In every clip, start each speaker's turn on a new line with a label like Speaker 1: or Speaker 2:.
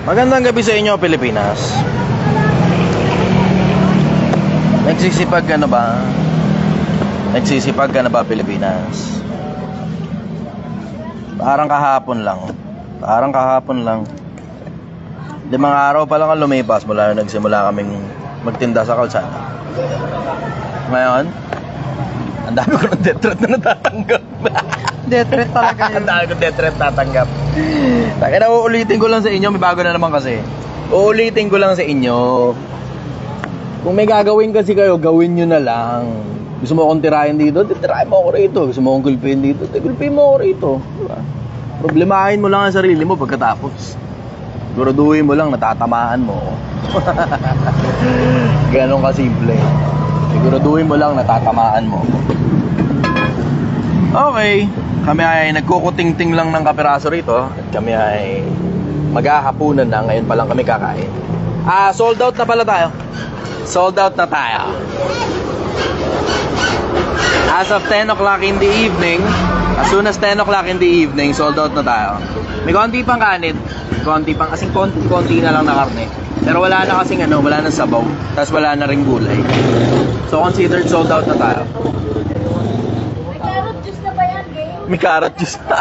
Speaker 1: Magandang gabi sa inyo, Pilipinas. Nagsisipag ka na ba? Nagsisipag ka na ba, Pilipinas? Parang kahapon lang. Parang kahapon lang. 5 araw pa lang ang lumipas mula nung nagsimula kaming magtinda sa kalsada. Ngayon, ang dami ko ng death threat na natatanggap.
Speaker 2: Death threat talaga yun.
Speaker 1: Ang dami ko death threat natatanggap. Kaya uulitin ko lang sa inyo, may bago na naman kasi. Uulitin ko lang sa inyo. Kung may gagawin kasi kayo, gawin nyo na lang. Gusto mo akong tirahin dito, tirahin mo ako rito. Gusto mo akong gulpihin dito, gulpihin mo ako rito. Diba? Problemahin mo lang ang sarili mo pagkatapos. Siguraduhin mo lang, natatamaan mo. Ganon kasimple. Siguraduhin mo lang, natatamaan mo. Okay, kami ay nagkukuting-ting lang ng kapiraso rito. At kami ay maghahapunan na. Ngayon pa lang kami kakain. Sold out na pala tayo. Sold out na tayo. As of 10 o'clock in the evening, as soon as 10 o'clock in the evening, sold out na tayo. May konti pang kanin. Konti pang, kasing konti na lang na karne. Pero wala na kasing wala na sabaw. Tapos wala na ring gulay. So considered sold out na tayo.
Speaker 3: May carrot juice na ba yan, Gail?
Speaker 1: May carrot juice na.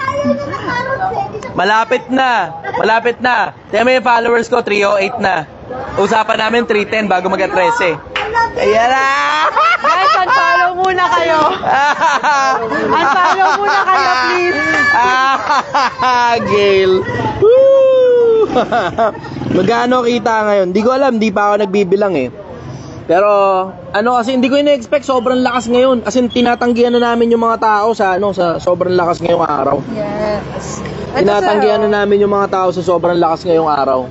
Speaker 3: Ayaw nyo na carrot eh.
Speaker 1: Malapit na. Malapit na. Tingnan mo yung followers ko, 308 na. Usapan namin 310 bago mag-13. Ayan na!
Speaker 2: Guys, unfollow muna kayo. Unfollow muna kayo, please.
Speaker 1: Gail. Woo! Magkano kita ngayon? Di ko alam, di pa ako nagbibilang eh. Pero kasi hindi ko ina-expect sobrang lakas ngayon. As in tinatanggihan na namin yung mga tao sa sa sobrang lakas ngayong araw.
Speaker 2: Yes.
Speaker 1: Tinatanggihan na namin yung mga tao sa sobrang lakas ngayong araw.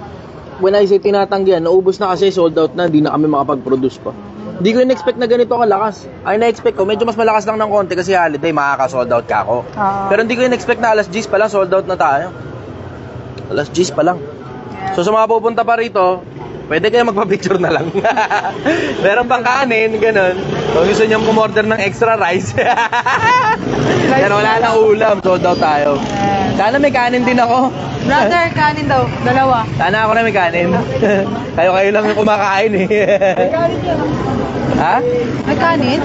Speaker 1: When I say tinatanggihan, naubos na kasi, sold out na, hindi na kami makapag-produce pa. Hindi ko in-expect na ganito kalakas. Ay na-expect ko, medyo mas malakas lang ng konti kasi holiday, makaka-sold out ka ako. Pero hindi ko in-expect na alas 10 pa lang, sold out na tayo. Alas 10 pa lang. So sa mga pupunta pa rito, pwede kayo magpa-picture na lang. Meron pang kanin, ganun. Kung gusto nyo kumorder ng extra rice. Yan, wala na ulam, sold out tayo. Sana may kanin din ako.
Speaker 2: Brother, kanin daw. 2.
Speaker 1: Sana ako na may kanin. Kayo lang yung kumakain eh.
Speaker 2: May kanin yan.
Speaker 1: Ha?
Speaker 2: May kanin?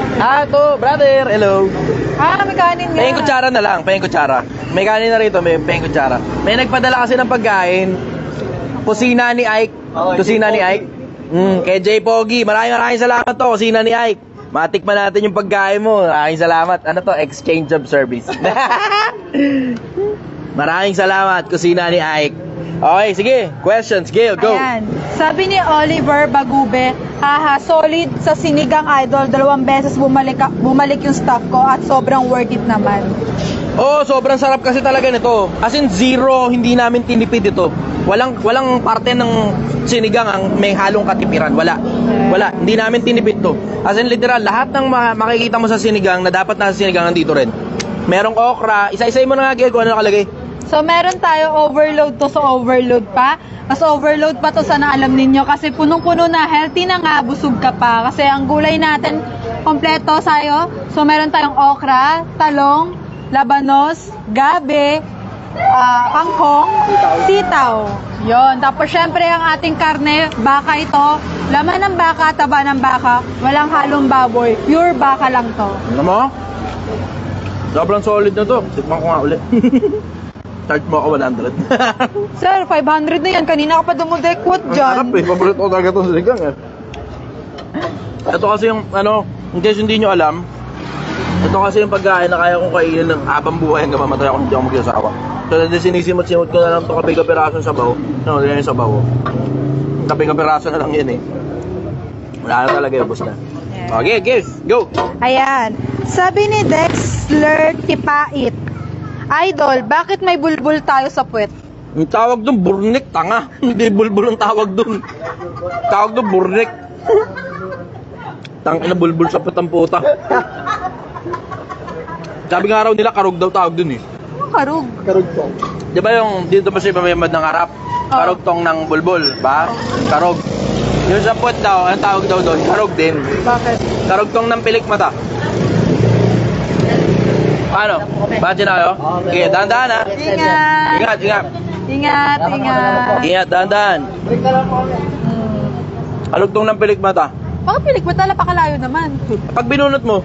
Speaker 1: To, brother, hello.
Speaker 2: May kanin yan.
Speaker 1: Pahing kutsara na lang, pahing kutsara. May kanin na rito, may pahing kutsara. May nagpadala kasi ng pagkain. Kusina ni Ike. Kusina ni Ike. Kay J. Pogi. Maraming salamat to, kusina ni Ike. Matikman natin yung pagkain mo. Maraming salamat. Ano to? Exchange of service. Maraming salamat, kusina ni Ike. Okay, sige. Questions, Gail, go.
Speaker 2: Ayan. Sabi ni Oliver Bagube, solid sa Sinigang Idol. 2 beses bumalik yung staff ko at sobrang worth it naman.
Speaker 1: Sobrang sarap kasi talaga nito. As in, zero, hindi namin tinipid ito. Walang parte ng sinigang ang may halong katipiran. Wala. Hindi namin tinipid to. As in, literal, lahat ng makikita mo sa sinigang na dapat nasa sinigang nandito rin. Merong okra. Isa-isay mo na nga, Gail, kung ano nakalagay.
Speaker 2: So, meron tayo overload to, so overload pa. Mas overload pa to, sana alam ninyo. Kasi punong-puno na, healthy na nga, busog ka pa. Kasi ang gulay natin, kompleto sayo. So, meron tayong okra, talong, labanos, gabi, kangkong, sitaw. Yon. Tapos, syempre, ang ating karne, baka ito. Laman ng baka, taba ng baka. Walang halong baboy. Pure baka lang to.
Speaker 1: Ano mo? Sobrang solid na to. Tikman ko nga ulit. Charge mo ako 100.
Speaker 2: Sir, 500 na yan. Kanina ka pa dumudekwat
Speaker 1: Ang
Speaker 2: dyan.
Speaker 1: harap eh. Paborito ko talaga itong sinigang eh. Ito kasi yung in case hindi nyo alam, ito kasi yung pagkain na kaya kong kainin ng habang buhay hanggang mamatay ako, hindi ako magsasawa. So, sinisimot-simot ko na lang ito kape-kapiraso ng sabaw. Yan yung sabaw. Kape-kapiraso na lang yan eh. Wala na talaga, ubos na. Okay, guys, go!
Speaker 2: Ayan. Sabi ni Dexler Tipait, Idol, bakit may bulbul tayo sa puwet?
Speaker 1: Yung tawag doon, burnik, tanga. Hindi bulbul ang tawag doon. Tawag doon, burnik. Tangina bulbul sa puwet ang puta. Sabi nga raw nila, karug daw tawag doon eh.
Speaker 2: Ano karug?
Speaker 1: Karugtong. Di ba yung dito ba siya mamayamad ng harap? Karugtong ng bulbul, ba? Karug. Yung sa puwet daw, ang tawag daw doon, karug din.
Speaker 2: Bakit?
Speaker 1: Karugtong ng pilik mata. Paano? Bakit sinayo? Okay, dahan-dahan ha.
Speaker 2: Ingat!
Speaker 1: Ingat, ingat.
Speaker 2: Ingat, ingat.
Speaker 1: Ingat, dahan-dahan. Alugtong ng pilik mata.
Speaker 2: Baka pilik mo tala, pakalayo naman.
Speaker 1: Pag binunot mo,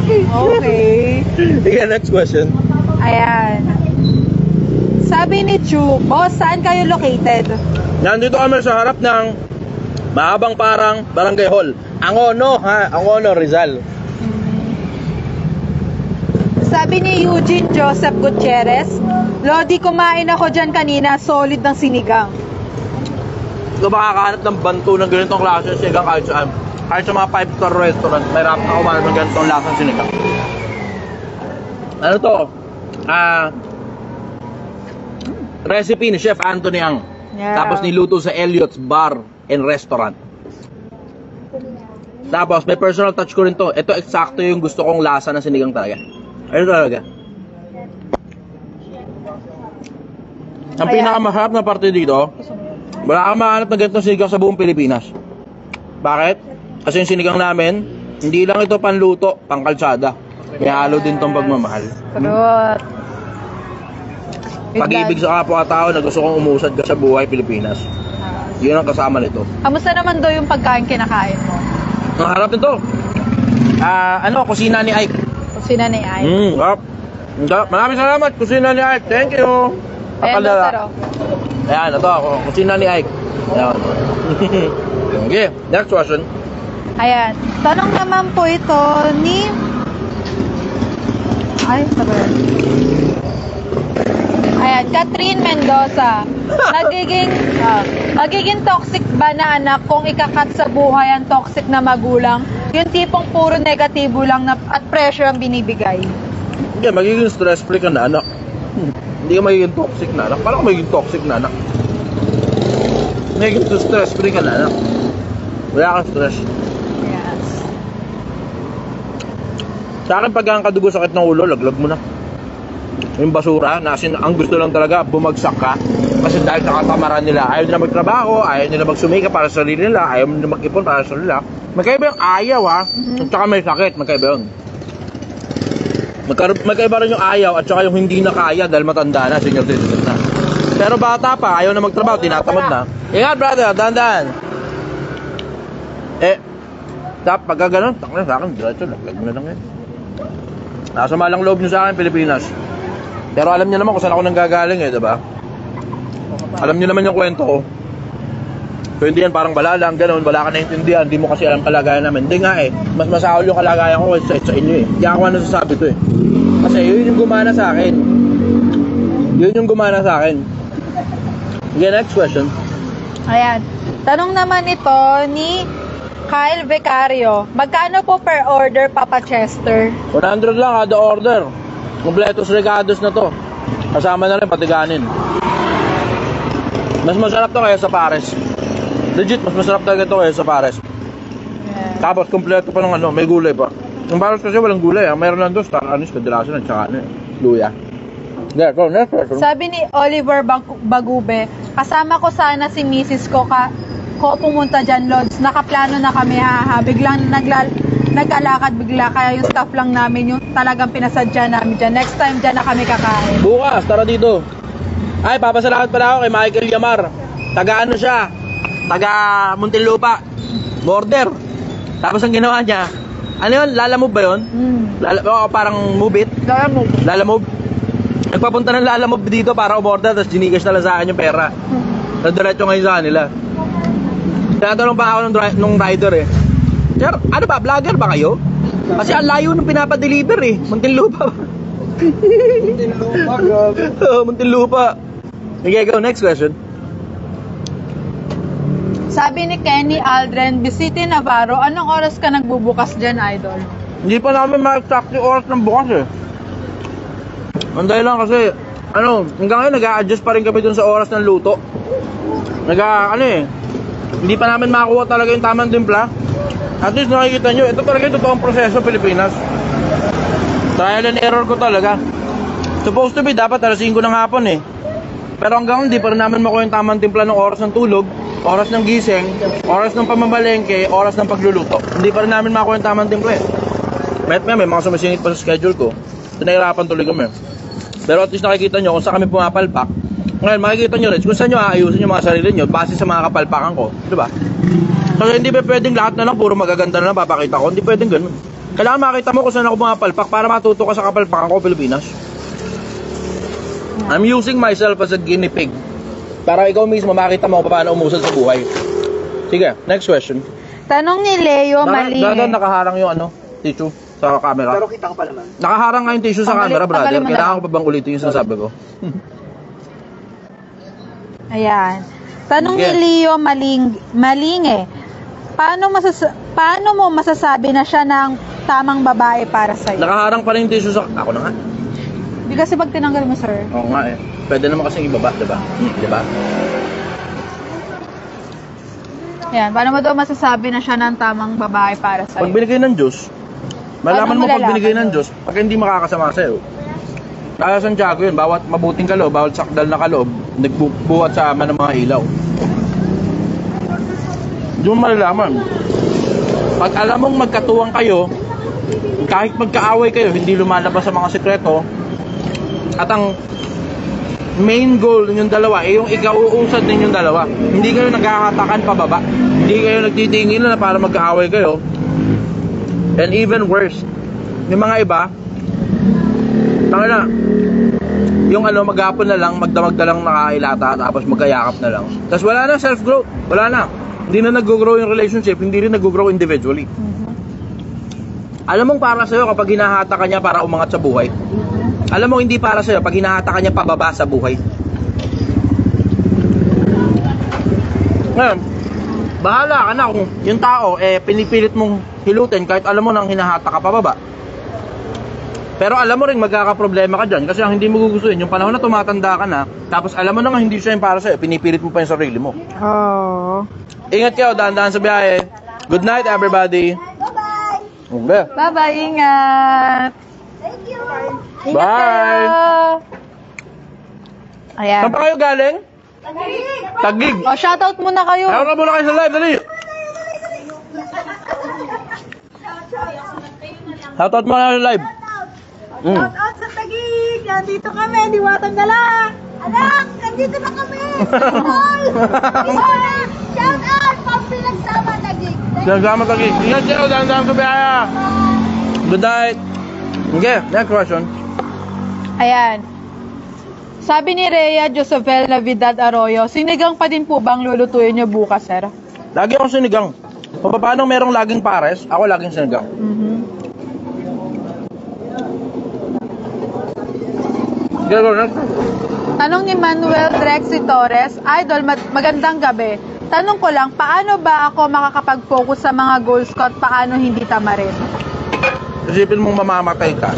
Speaker 2: Okay.
Speaker 1: sige, next question.
Speaker 2: Ayan. Sabi ni Chu, boss, saan kayo located?
Speaker 1: Nandito kami sa harap ng mahabang parang Barangay Hall. Angono, ha? Angono, Rizal.
Speaker 2: Sabi ni Eugene Joseph Gutierrez, Lodi, kumain ako dyan kanina, solid ng sinigang.
Speaker 1: Ikaw makakahanap ng banto ng ganitong klase ng sinigang kahit saan. Kahit sa mga 5-star restaurant, may rap na kumahanap ng ganitong lasang sinigang. Ano to? Recipe ni Chef Anthony Ang.
Speaker 2: Yeah.
Speaker 1: Tapos niluto sa Elliot's Bar and Restaurant. Tapos may personal touch ko rin to. Ito eksakto yung gusto kong lasa ng sinigang talaga. Ano talaga? Ang pinakamasarap na parte dito, wala kang mahanap ng ganitong sinigang sa buong Pilipinas. Bakit? Kasi yung sinigang namin, hindi lang ito panluto, pangkalsada. May halo din tong pagmamahal.
Speaker 2: Trot.
Speaker 1: Pag-ibig sa kapwa-tao na gusto kong umusad ka sa buhay Pilipinas. Yun ang kasama nito.
Speaker 2: Kamusta naman daw yung pagkain kinakain mo?
Speaker 1: Ang harap nito. Kusina ni Ike.
Speaker 2: Kusina ni Ay.
Speaker 1: Harap. Maraming salamat, kusina ni Ike. Thank you.
Speaker 2: Ayan,
Speaker 1: Akala. Ayan, ito ako. Kusina ni Ike. Ayan. Okay, next question.
Speaker 2: Ayan. Tanong naman po ito ni... Ay, sabi. Ayan, Catherine Mendoza. Magiging toxic ba na anak kung ikakat sa buhay ang toxic na magulang? Yung tipong puro negatibo lang na, at pressure ang binibigay.
Speaker 1: Hindi, magiging stress-free ka na anak. Hindi ka magiging toxic na anak. Paano ka magiging toxic na anak? Magiging stress-free ka na anak. Wala kang stress.
Speaker 2: Yes.
Speaker 1: Sa akin, pag ang kadugo sakit ng ulo, laglag mo na. Yung basura, ang gusto lang talaga, bumagsak ka. Kasi dahil nakatamaran nila, ayaw nila magtrabaho, ayaw nila magsumika para sa sarili nila, ayaw nila mag-ipon para sa sarili nila. Magkaiba yung ayaw, ha? At saka may sakit, magkaiba yun. Magkaiba rin yung ayaw at saka yung hindi na kaya dahil matanda na, senior citizen na. Pero bata pa, ayaw na magtrabaho, tinatamad na. Ingat, brother, dahan-dahan. Pagka ganun, takna sa akin, diretso, laglag mo na lang yan. Nasama lang loob nyo sa akin, Pilipinas. Pero alam niyo naman kung saan ako nanggagaling diba? Alam niyo naman yung kwento ko. So hindi yan parang bala lang, ganun, wala ka naintindihan, hindi mo kasi alam kalagayan namin. Hindi nga mas masahol yung kalagayan ko sa inyo Hindi ako nasasabi to Kasi yun yung gumana sa akin. Yun yung gumana sa akin. Okay, next question.
Speaker 2: Ayan. Tanong naman ito ni Kyle Becario. Magkano po per order, Papa Chester?
Speaker 1: 100 lang kada order. Kompletos regados na to. Kasama na rin patiganin. Mas masarap to kaya sa pares. Legit, mas masarap talaga to kaya sa pares.
Speaker 2: Yeah.
Speaker 1: Tapos kompleto pa ng may gulay pa. Yung pares kasi walang gulay Mayroon lang doon, star anise, kadalasan at saka luya. Yeah, go, next question.
Speaker 2: Sabi ni Oliver Bagube, kasama ko sana si Mrs. ko pumunta dyan, Lods. Nakaplano na kami, biglang nagkalakad bigla, kaya yung staff lang namin yung talagang pinasadya namin dyan. Next time dyan na kami kakain.
Speaker 1: Bukas, tara dito. Ay, papasalamat pala ako kay Michael Yamar. Taga siya? Taga Muntinlupa. Border. Tapos ang ginawa niya, ano yun? Lalamove ba yun? Parang move it? Lalamove. Nagpapunta ng Lalamove dito para umorder, tapos ginigas na lang sa akin yung pera. Nadiretso ngayon sa kanila. Tinatanong pa ako nung rider Sir, ano ba? Vlogger ba kayo? Kasi ang layo nung pinapadeliver Muntinlupa. Muntinlupa. Okay, go. Next question.
Speaker 2: Sabi ni Kenny Aldren, Bisiti Navarro, anong oras ka nagbubukas dyan, Idol?
Speaker 1: Hindi pa namin ma-exact yung oras ng bukas Ang dahil lang kasi, hanggang ngayon nag-a-adjust pa rin kami dun sa oras ng luto. Hindi pa namin makakuha talaga yung tamang timpla. At least nakikita nyo, ito talaga yung totoong proseso Pilipinas. Trial and error ko talaga. Supposed to be, dapat alas 5 ng hapon Pero hanggang hindi pa rin namin makuha yung tamang timpla ng oras ng tulog, oras ng gising, oras ng pamamalengke, oras ng pagluluto. Hindi pa rin namin makuha yung tamang timpla May mga sumisingit pa sa schedule ko. Nahirapan tuloy kami. Pero at least nakikita nyo kung saan kami pumapalpak. Ngayon, makikita nyo rin kung saan nyo aayusin yung mga sarili nyo base sa mga kapalpakan ko. Diba? Kasi hindi pa pwedeng lahat na lang puro magaganda na lang papakita ko. Hindi pwedeng ganun. Kailangan makita mo kung saan ako pumapalpak para matuto ka sa kapalpakan ko, Pilipinas. I'm using myself as a guinea pig. Para ikaw mismo makita mo kung paano umusad sa buhay. Sige, next question.
Speaker 2: Tanong ni Leo Malinge.
Speaker 1: Dadan nakaharang yung tissue sa camera.
Speaker 4: Pero kita ko pa naman.
Speaker 1: Nakaharang nga yung tissue sa camera, brother.
Speaker 2: tanggalin mo na.
Speaker 1: Kailangan ko pa bang ulitin yung sinasabi ko?
Speaker 2: Ayan. Tanong
Speaker 1: Sige.
Speaker 2: ni Leo Malinge. Paano mo masasabi na siya ng tamang babae para sa'yo?
Speaker 1: Nakaharang pa rin yung tissue sa... Ako na nga.
Speaker 2: Hindi kasi pag tinanggal mo, sir.
Speaker 1: Oo nga eh. Pwede naman kasing ibaba, diba? Diba?
Speaker 2: Ayan. Paano mo daw masasabi na siya ng tamang babae para
Speaker 1: Pag
Speaker 2: sa'yo?
Speaker 1: binigay ng Diyos, malaman mo pag binigay ng Diyos, pag hindi makakasama sa'yo. Kaya Santiago yun, bawat mabuting kaloob, bawat sakdal na kaloob, nagbuhat sa ama ng mga ilaw. Doon malalaman. Pag alam mong magkatuwang kayo, kahit magkaaway kayo, hindi lumalabas sa mga sekreto, at ang main goal ninyong dalawa ay yung ikauusad ninyong dalawa. Hindi kayo nagkakatakan pababa. Hindi kayo nagtitingin na para magkaaway kayo. And even worse, yung mga iba, tanga na, yung maghapon na lang, magdamag na lang nakailata, tapos magkayakap na lang. Tapos wala na self-growth, wala na. Hindi na nag-grow yung relationship, hindi rin nag-grow individually. Alam mong para sa'yo kapag hinahata ka niya para umangat sa buhay. Alam mo hindi para sa'yo pag hinahata ka niya pababa sa buhay. Ngayon, bahala ka na kung yung tao pinipilit mong hilutin kahit alam mo nang hinahata ka pababa. Pero alam mo rin magkakaproblema ka dyan kasi ang hindi mo gugustuhin yung panahon na tumatanda ka na tapos alam mo na nga hindi siya yung para sa'yo, pinipilit mo pa yung sarili mo.
Speaker 2: Oh.
Speaker 1: Ingat kayo, dahan-dahan sa biyahe. Good night everybody.
Speaker 3: Bye-bye.
Speaker 1: Okay.
Speaker 2: Bye-bye, ingat.
Speaker 3: Thank you.
Speaker 2: Ingat
Speaker 1: Bye.
Speaker 2: kayo. Ayan.
Speaker 1: Saan pa kayo galing? Taguig.
Speaker 2: O, shoutout muna kayo.
Speaker 1: Ayaw na muna kayo sa live, dali. Shoutout mo na sa live.
Speaker 3: Shout out sa Taguig! Nandito kami, Diwatang Gala! Anak, nandito na kami! All! Shout out! Pagpinagsama Taguig!
Speaker 1: Sinasama Taguig. Ingat kayo, dahan-dahan sa biyahe. Good night. Okay, next question.
Speaker 2: Ayan. Sabi ni Rhea Josefel Navidad Arroyo, sinigang pa din po bang lulutuin niyo bukas, sir?
Speaker 1: Lagi akong sinigang. Kung paano merong laging pares, ako laging sinigang. Okay, go next.
Speaker 2: Tanong ni Manuel Drexy Torres, Idol, magandang gabi. Tanong ko lang, paano ba ako makakapag-focus sa mga goals ko at paano hindi tamarin?
Speaker 1: Isipin mong mamamatay ka.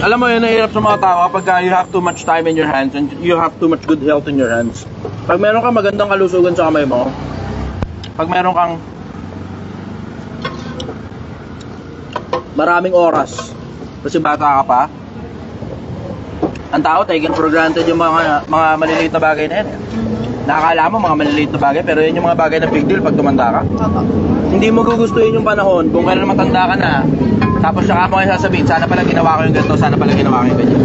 Speaker 1: Alam mo yun, nahirap sa mga tao kapag you have too much time in your hands and you have too much good health in your hands. Pag meron kang magandang kalusugan sa kamay mo, pag meron kang maraming oras, kasi bata ka pa, ang tao taken for granted yung mga maliliit na bagay na yan. Nakakala mo mga maliliit na bagay, pero yun yung mga bagay na big deal pag tumanda ka. Hindi mo gugustuhin yung panahon kung kailan matanda ka na, tapos saka mo kayo sasabihin, sana pala ginawa ko yung ganito, sana pala ginawa ko yung ganyan.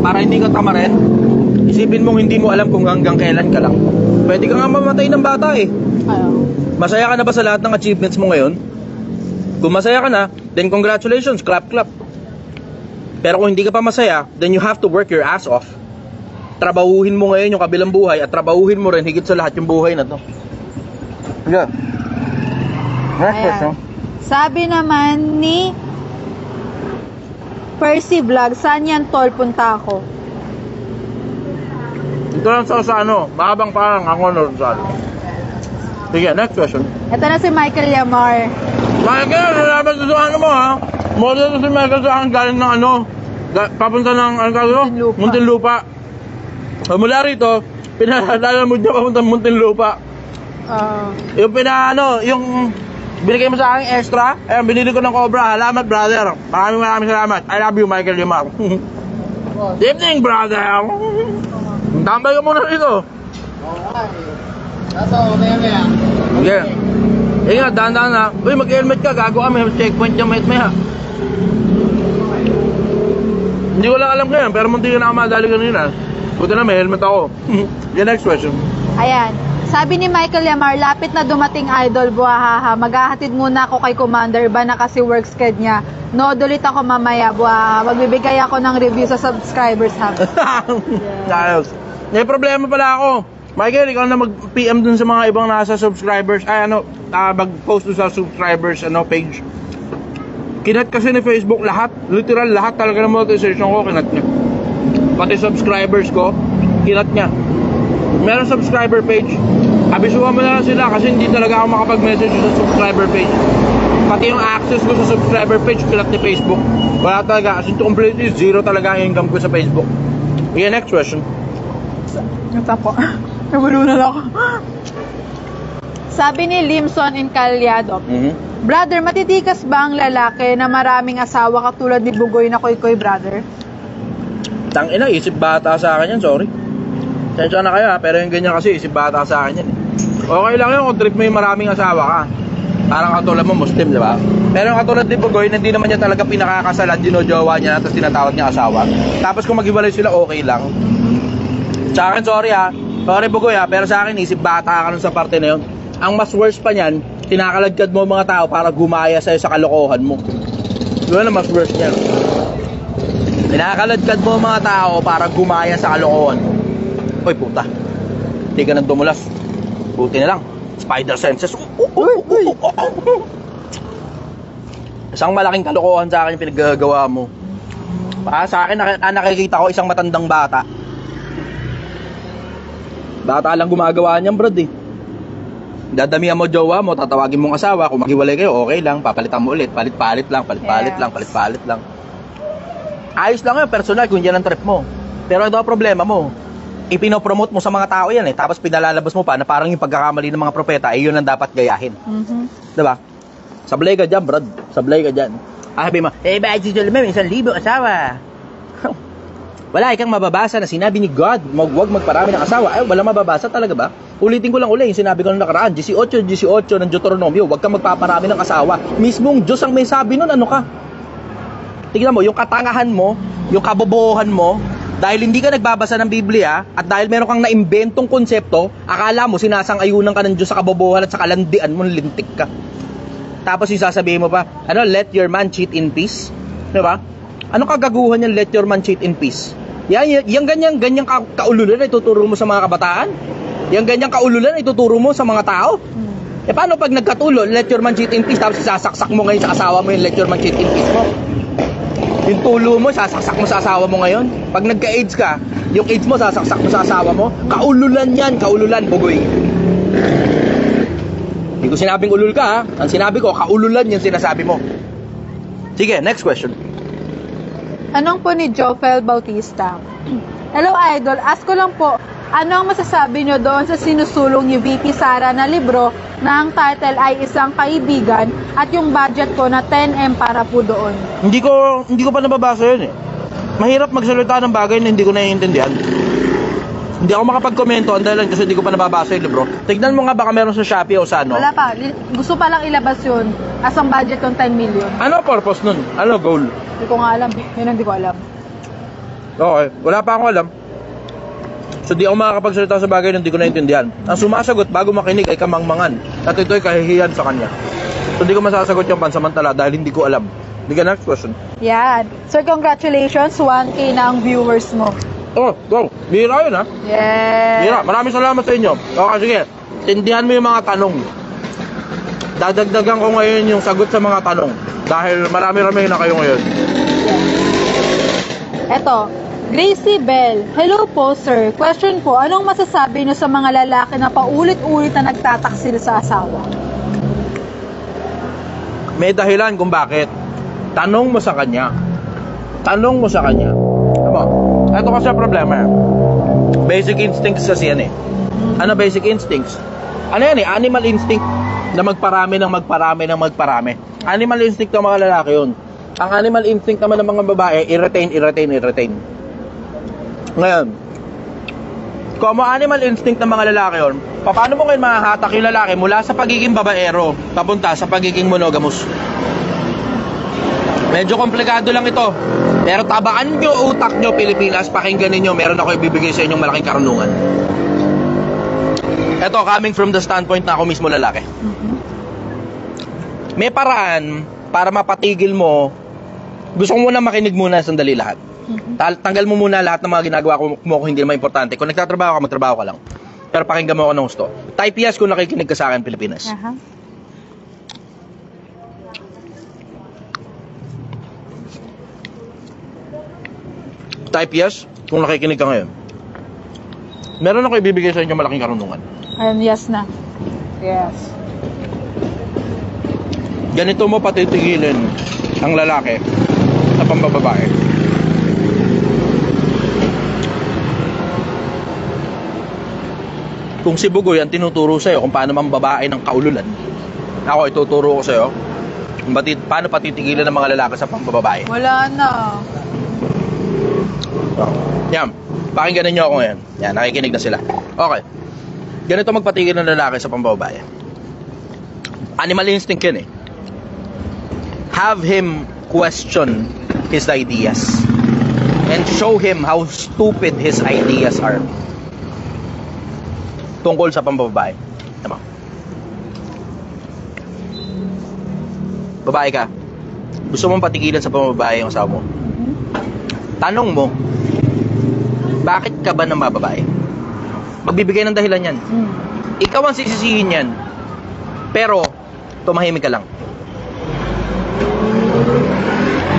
Speaker 1: Para hindi ka tamarin, isipin mong hindi mo alam kung hanggang kailan ka lang. Pwede ka nga mamatay ng bata eh. Masaya ka na ba sa lahat ng achievements mo ngayon? Kung masaya ka na, then congratulations, clap clap. Pero kung hindi ka pa masaya, then you have to work your ass off. Trabahuhin mo ngayon yung kabilang buhay at trabahuhin mo rin higit sa lahat yung buhay na to. Yeah. Next
Speaker 2: Ayan.
Speaker 1: question.
Speaker 2: Sabi naman ni Percy Vlog, saan yan tol punta ako?
Speaker 1: Ito lang sa mahabang parang ako sa Sige, next question.
Speaker 2: Ito na si Michael Yamar.
Speaker 1: Michael, salamat sa mo ha. Model si Michael sa akin galing ng papunta ng
Speaker 2: Muntinlupa.
Speaker 1: Muntinlupa. Mula rito, pinadala mo niya papunta Muntinlupa. Yung yung binigay mo sa akin extra, binili ko ng Cobra. Salamat, brother. Maraming salamat. I love you, Michael Yamar. Good evening, brother. Tambay ka muna rito. Okay. Ingat, dahan-dahan na. Uy, mag-helmet ka. Gago kami. Checkpoint niya, maya. Hindi ko lang alam ngayon, pero munti ka na ako madali kanina. Buti na may helmet ako. Yung next question.
Speaker 2: Ayan. Sabi ni Michael Yamar, lapit na dumating idol, buhahaha. Maghahatid muna ako kay Commander, iba na kasi work schedule niya. No, ulit ako mamaya, buhahaha. Magbibigay ako ng review sa subscribers hub.
Speaker 1: Ayos. May problema pala ako. Michael, ikaw na mag-PM dun sa mga ibang nasa subscribers. Mag-post dun sa subscribers page. Kinat kasi ni Facebook lahat. Literal lahat talaga ng monetization ko, kinat niya. Pati subscribers ko, kinat niya. Meron subscriber page. Abisuhan mo na lang sila kasi hindi talaga ako makapag-message sa subscriber page. Pati yung access ko sa subscriber page, kinat ni Facebook. Wala talaga. As in to completely zero talaga ang income ko sa Facebook. Okay, next question.
Speaker 2: Ito po. Nabulunan ako. Sabi ni Limson Incalyado, Brother, matitikas ba ang lalaki na maraming asawa katulad ni Bugoy na Koy-Koy, brother?
Speaker 1: Tangina, isip bata sa akin yan, sorry. Sensya na kayo pero yung ganyan kasi isip bata sa akin yan eh. Okay lang yun kung trip mo yung maraming asawa ka. Parang katulad mo Muslim, di ba? Pero yung katulad ni Bugoy, hindi naman niya talaga pinakakasalan, dinojowa niya, tapos tinatawag niya asawa. Tapos kung maghiwalay sila, okay lang. Sa akin, sorry Bugoy pero sa akin, isip bata ka nun sa parte na yun. Ang mas worse pa niyan, tinakaladkad mo mga tao para gumaya sa'yo sa kalokohan mo. Yun ang mas worse niyan. Tinakaladkad mo mga tao para gumaya sa kalokohan mo. Uy, puta. Hindi ka nang dumulas. Buti na lang. Spider senses. Isang malaking kalokohan sa akin yung pinaggagawa mo. Sa akin, nakikita ko isang matandang bata. Bata lang gumagawa niyan, brad eh. Dadamihan mo jowa mo, tatawagin mong asawa. Kung maghiwalay kayo, okay lang. Papalitan mo ulit. Palit-palit lang. Ayos lang yun, personal, kung yan ang trip mo. Pero ito ang problema mo. Ipinopromote mo sa mga tao yan eh. Tapos pinalalabas mo pa na parang yung pagkakamali ng mga propeta ay yun ang dapat gayahin. Diba? Sablay ka dyan, brad. Sablay ka dyan. Sabi mo, bakit si Jolome, 1,000 asawa? Wala ikang mababasa na sinabi ni God, huwag magparami ng asawa. Ay, wala mababasa talaga ba? Ulitin ko lang uli, yung sinabi ko nung nakaraan, 18 ng Deuteronomio, huwag kang magpaparami ng asawa. Mismong Diyos ang may sabi nun, ano ka? Tignan mo, yung katangahan mo, yung kabobohan mo, dahil hindi ka nagbabasa ng Biblia, at dahil meron kang naimbentong konsepto, akala mo sinasang-ayunan ka ng Diyos sa kabobohan at sa kalandian mo, lintik ka. Tapos yung sasabihin mo pa, let your man cheat in peace? Diba? Anong kagaguhan yan, let your man cheat in peace? Yung ganyang kaululan na ituturo mo sa mga kabataan? Yung ganyang kaululan na ituturo mo sa mga tao? Paano pag nagkatulo, let your man cheat in peace, tapos sasaksak mo ngayon sa asawa mo yung let your man cheat in peace mo? Yung tulo mo, sasaksak mo sa asawa mo ngayon? Pag nagka-AIDS ka, yung AIDS mo, sasaksak mo sa asawa mo? Kaululan yan, kaululan, Bugoy. Hindi ko sinabing ulul ka ha. Ang sinabi ko, kaululan yung sinasabi mo. Sige, next question.
Speaker 2: Anong po ni Jofel Bautista? Hello idol, ask ko lang po, ano ang masasabi nyo doon sa sinusulong ni VP Sara na libro na ang title ay Isang Kaibigan at yung budget ko na 10M para po doon?
Speaker 1: Hindi ko pa nababasa yun eh. Mahirap magsalita ng bagay na hindi ko naiintindihan. Hindi ako makapag-komento ang dahilan kasi hindi ko pa nababasa yung libro. Tignan mo nga baka meron sa Shopee o sa ano.
Speaker 2: Wala pa, gusto pa lang ilabas yun as ang budget ng 10 million.
Speaker 1: Ano purpose nun? Ano goal?
Speaker 2: Hindi ko nga alam, yun ang hindi ko alam.
Speaker 1: Okay, wala pa akong alam. So di ako makakapagsalita sa bagay na hindi ko naiintindihan. Ang sumasagot bago makinig ay kamangmangan at ito'y kahihiyan sa kanya. So di ko masasagot yung pansamantala dahil hindi ko alam. Hindi ka next question.
Speaker 2: Yan. Sir, congratulations, 1K na ang viewers mo.
Speaker 1: Oh, go. Bira yun ha.
Speaker 2: Yes.
Speaker 1: Bira. Maraming salamat sa inyo. Okay, sige. Tindihan mo yung mga tanong. Dadagdagan ko ngayon yung sagot sa mga tanong. Dahil marami-rami na kayo ngayon.
Speaker 2: Eto, Gracie Bell. Hello po, sir. Question po, anong masasabi niyo sa mga lalaki na paulit-ulit na nagtataksil sa asawa?
Speaker 1: May dahilan kung bakit. Tanong mo sa kanya. Tanong mo sa kanya. Ito kasi ang problema. Basic instincts kasi yan eh. Ano basic instincts? Ano yan eh? Animal instinct na magparami. Animal instinct ng mga lalaki yun. Ang animal instinct naman ng mga babae, i-retain. Ngayon, kung animal instinct ng mga lalaki yun, paano mo ngayon mahahatak yung lalaki mula sa pagiging babaero papunta sa pagiging monogamous? Medyo komplikado lang ito. Pero tabaan nyo utak nyo, Pilipinas, pakinggan ninyo, meron ako ibibigay sa inyong malaking karunungan. Ito, coming from the standpoint na ako mismo lalaki. May paraan para mapatigil mo. Gusto ko muna makinig muna sandali lahat. Tanggal mo muna lahat ng mga ginagawa mo kung hindi naman importante. Kung nagtatrabaho ka, magtrabaho ka lang. Pero pakinggan mo ako ng gusto. Type yes kung nakikinig ka sa akin, Pilipinas. Type yes kung nakikinig ka ngayon. Meron ako ibibigay sa inyo malaking karunungan.
Speaker 2: Yes na. Yes.
Speaker 1: Ganito mo patitigilin ang lalaki sa pambababae. Kung si Bugoy ang tinuturo sa'yo kung paano mambabae ng kaululan, ako ituturo ko sa'yo kung paano patitigilan ng mga lalaki sa pambababae.
Speaker 2: Wala na.
Speaker 1: Yan. Pakinggan ninyo ako ngayon. Yan, nakikinig na sila. Okay. Ganito magpatigil ng lalaki sa pambababae. Animal instinct yun eh. Have him question his ideas and show him how stupid his ideas are. Tungkol sa pambababae. Tama. Babae ka. Gusto mong patigilan sa pambabae yung asawa mo. Tanong mo, bakit ka ba ng babae? Magbibigay ng dahilan yan. Ikaw ang sisisihin yan. Pero, tumahimik ka lang.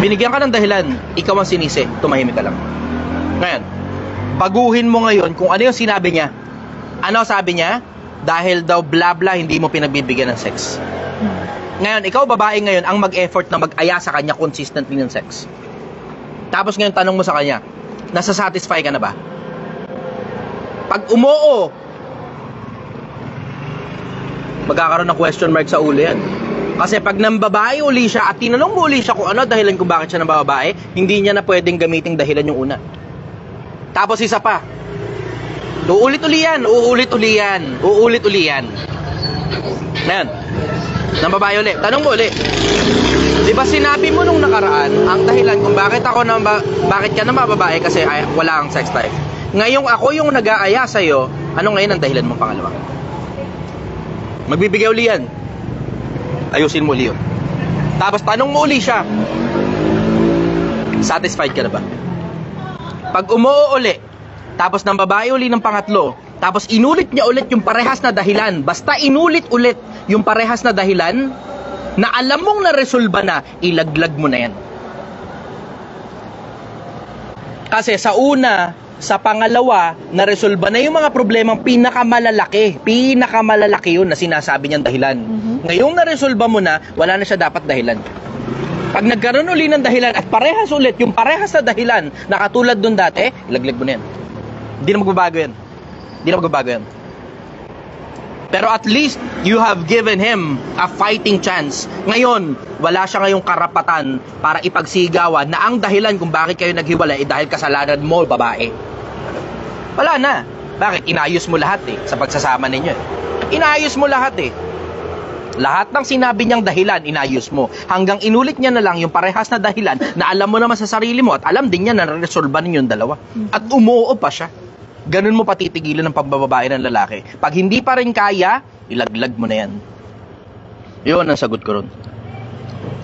Speaker 1: Binigyan ka ng dahilan, ikaw ang sinisi, tumahimik ka lang. Ngayon, baguhin mo ngayon kung ano yung sinabi niya. Ano sabi niya? Dahil daw bla bla hindi mo pinagbibigyan ng sex. Ngayon, ikaw babae ngayon ang mag-effort na mag-aya sa kanya consistently ng sex. Tapos ngayon tanong mo sa kanya, nasa-satisfy ka na ba? Pag umoo, magkakaroon ng question mark sa ulo yan. Kasi pag nambabae uli siya at tinanong mo uli siya kung ano dahilan kung bakit siya nambabae, hindi niya na pwedeng gamiting dahilan yung una. Tapos isa pa, uulit-uli yan. Ngayon, nambabae uli. Tanong mo uli. Di ba sinabi mo nung nakaraan ang dahilan kung bakit ka nambabae kasi wala kang sex life. Ngayong ako yung nag-aaya sa'yo, ano ngayon ang dahilan mong pangalawa? Magbibigay uli yan. Ayusin mo uli yun. Tapos tanong mo uli siya, satisfied ka na ba? Pag umuo uli, tapos nang babae uli ng pangatlo, tapos inulit niya ulit yung parehas na dahilan, basta inulit ulit yung parehas na dahilan, na alam mong naresolba na, ilaglag mo na yan. Kasi sa una, sa pangalawa, naresolba na yung mga problemang pinakamalalaki yun na sinasabi niyang dahilan. Ngayong naresolba mo na, wala na siya dapat dahilan. Pag nagkaroon uli ng dahilan at parehas ulit yung parehas na dahilan na katulad dun dati, ilaglag mo na yan. Hindi na magbabago yan. Pero at least, you have given him a fighting chance. Ngayon, wala siya ngayong karapatan para ipagsigawan na ang dahilan kung bakit kayo naghiwalay dahil kasalanan mo, babae. Wala na. Bakit? Inayos mo lahat sa pagsasama ninyo. Inayos mo lahat Lahat ng sinabi niyang dahilan, inayos mo. Hanggang inulit niya na lang yung parehas na dahilan na alam mo naman sa sarili mo at alam din niya na resolba ninyo yung dalawa. At umuo pa siya. Ganun mo patitigilan ng pambababae ng lalaki. Pag hindi pa rin kaya, ilaglag mo na yan. Yun ang sagot ko ron.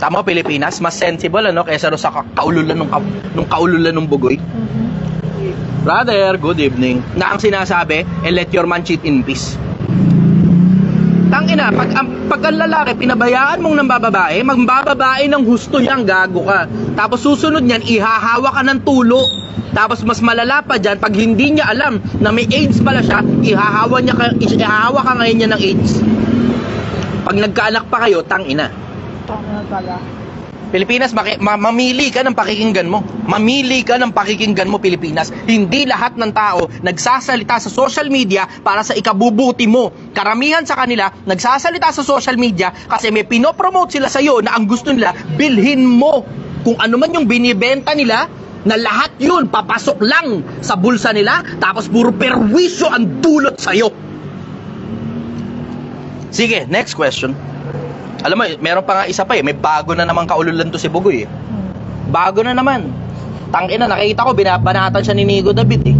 Speaker 1: Tama, Pilipinas, mas sensible kaysa sa kaululan nung kaululan ng Bugoy. Brother, good evening. Na ang sinasabi, and let your man cheat in peace. Tangina, pag ang lalaki, pinabayaan mong nambababae, magbababae ng husto niyang gago ka. Tapos susunod niyan, ihahawa ka ng tulo. Tapos mas malala pa dyan, pag hindi niya alam na may AIDS pala siya, ihahawa ka ngayon niya ng AIDS. Pag nagkaanak pa kayo, tangina. Pilipinas, mamili ka ng pakikinggan mo. Mamili ka ng pakikinggan mo, Pilipinas. Hindi lahat ng tao nagsasalita sa social media para sa ikabubuti mo. Karamihan sa kanila, nagsasalita sa social media kasi may pinopromote sila sa'yo na ang gusto nila, bilhin mo. Kung ano man yung binibenta nila, na lahat yun, papasok lang sa bulsa nila, tapos puro perwisyo ang dulot sa'yo. Sige, next question. Alam mo, meron pa nga isa pa may bago na namang kaululan to si Bugoy bago na naman. Tangina, nakita ko, binabanatan siya ni Nico David eh.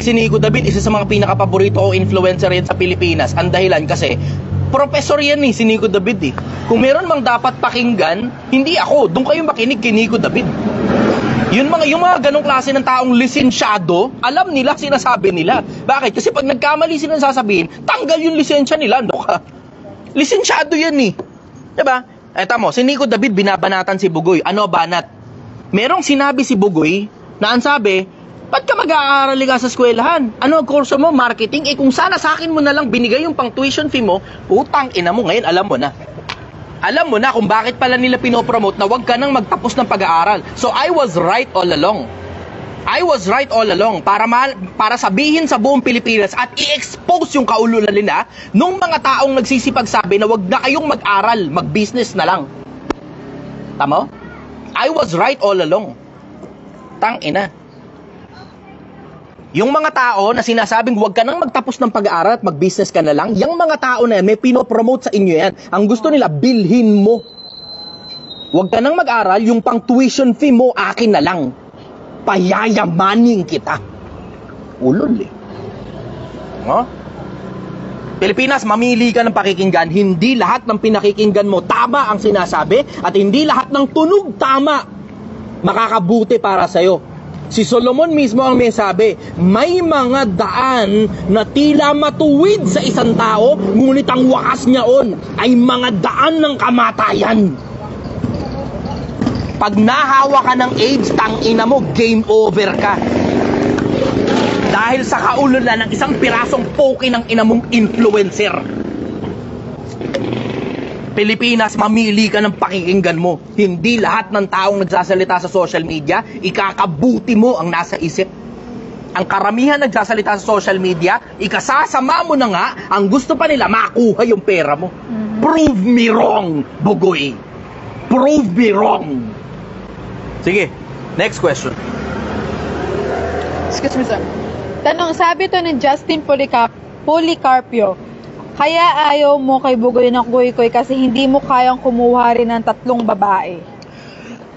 Speaker 1: Si Nico David, isa sa mga pinaka-paborito ko influencer yan sa Pilipinas. Ang dahilan kasi, professor yan eh, si Nico David eh. Kung meron mang dapat pakinggan, hindi ako. Doon kayo makinig kay Nico David. Yung mga ganong klase ng taong lisensyado, alam nila, sinasabi nila. Bakit? Kasi pag nagkamali sila sasabihin, tanggal yung lisensya nila. Ano ka? Lisensyado yan eh. Diba? Eto mo, si Nico David binabanatan si Bugoy. Ano banat? Merong sinabi si Bugoy na ang sabi, ba't ka mag-aaral ka sa eskwelahan? Ano ang kurso mo? Marketing? Kung sana sa akin mo na lang binigay yung pang tuition fee mo, utang ina mo ngayon, alam mo na. Alam mo na kung bakit pala nila pinopromote na huwag ka nang magtapos ng pag-aaral. So I was right all along. I was right all along para sabihin sa buong Pilipinas at i-expose yung kaululan nila nung mga taong nagsisipagsabi na huwag na kayong mag-aral, mag-business na lang. Tama? I was right all along. Tangina. Yung mga tao na sinasabing huwag ka nang magtapos ng pag-aaral at mag-business ka na lang, yung mga tao na yan, may pinopromote sa inyo yan. Ang gusto nila, bilhin mo. Huwag ka nang mag-aral, yung pang tuition fee mo, akin na lang. Payayamanin kita. Ulol eh. No? Pilipinas, mamili ka ng pakikinggan. Hindi lahat ng pinakikinggan mo tama ang sinasabi at hindi lahat ng tunog tama makakabuti para sa'yo. Si Solomon mismo ang may sabi, may mga daan na tila matuwid sa isang tao, ngunit ang wakas niyaon ay mga daan ng kamatayan. Pag nahawa ka ng AIDS, tangina mo, game over ka. Dahil sa kaululan ng isang pirasong poke ng ina mong influencer. Pilipinas, mamili ka ng pakikinggan mo. Hindi lahat ng taong nagsasalita sa social media, ikakabuti mo ang nasa isip. Ang karamihan nagsasalita sa social media, ikasasama mo na nga, ang gusto pa nila, makuha yung pera mo. Prove me wrong, Bugoy. Prove me wrong. Sige, next question.
Speaker 2: Excuse me, sir. Tanong, sabi to ni Justin Policarpio, kaya ayaw mo kay Bugoy ng kuy-kuy kasi hindi mo kayang kumuha rin ng 3 babae.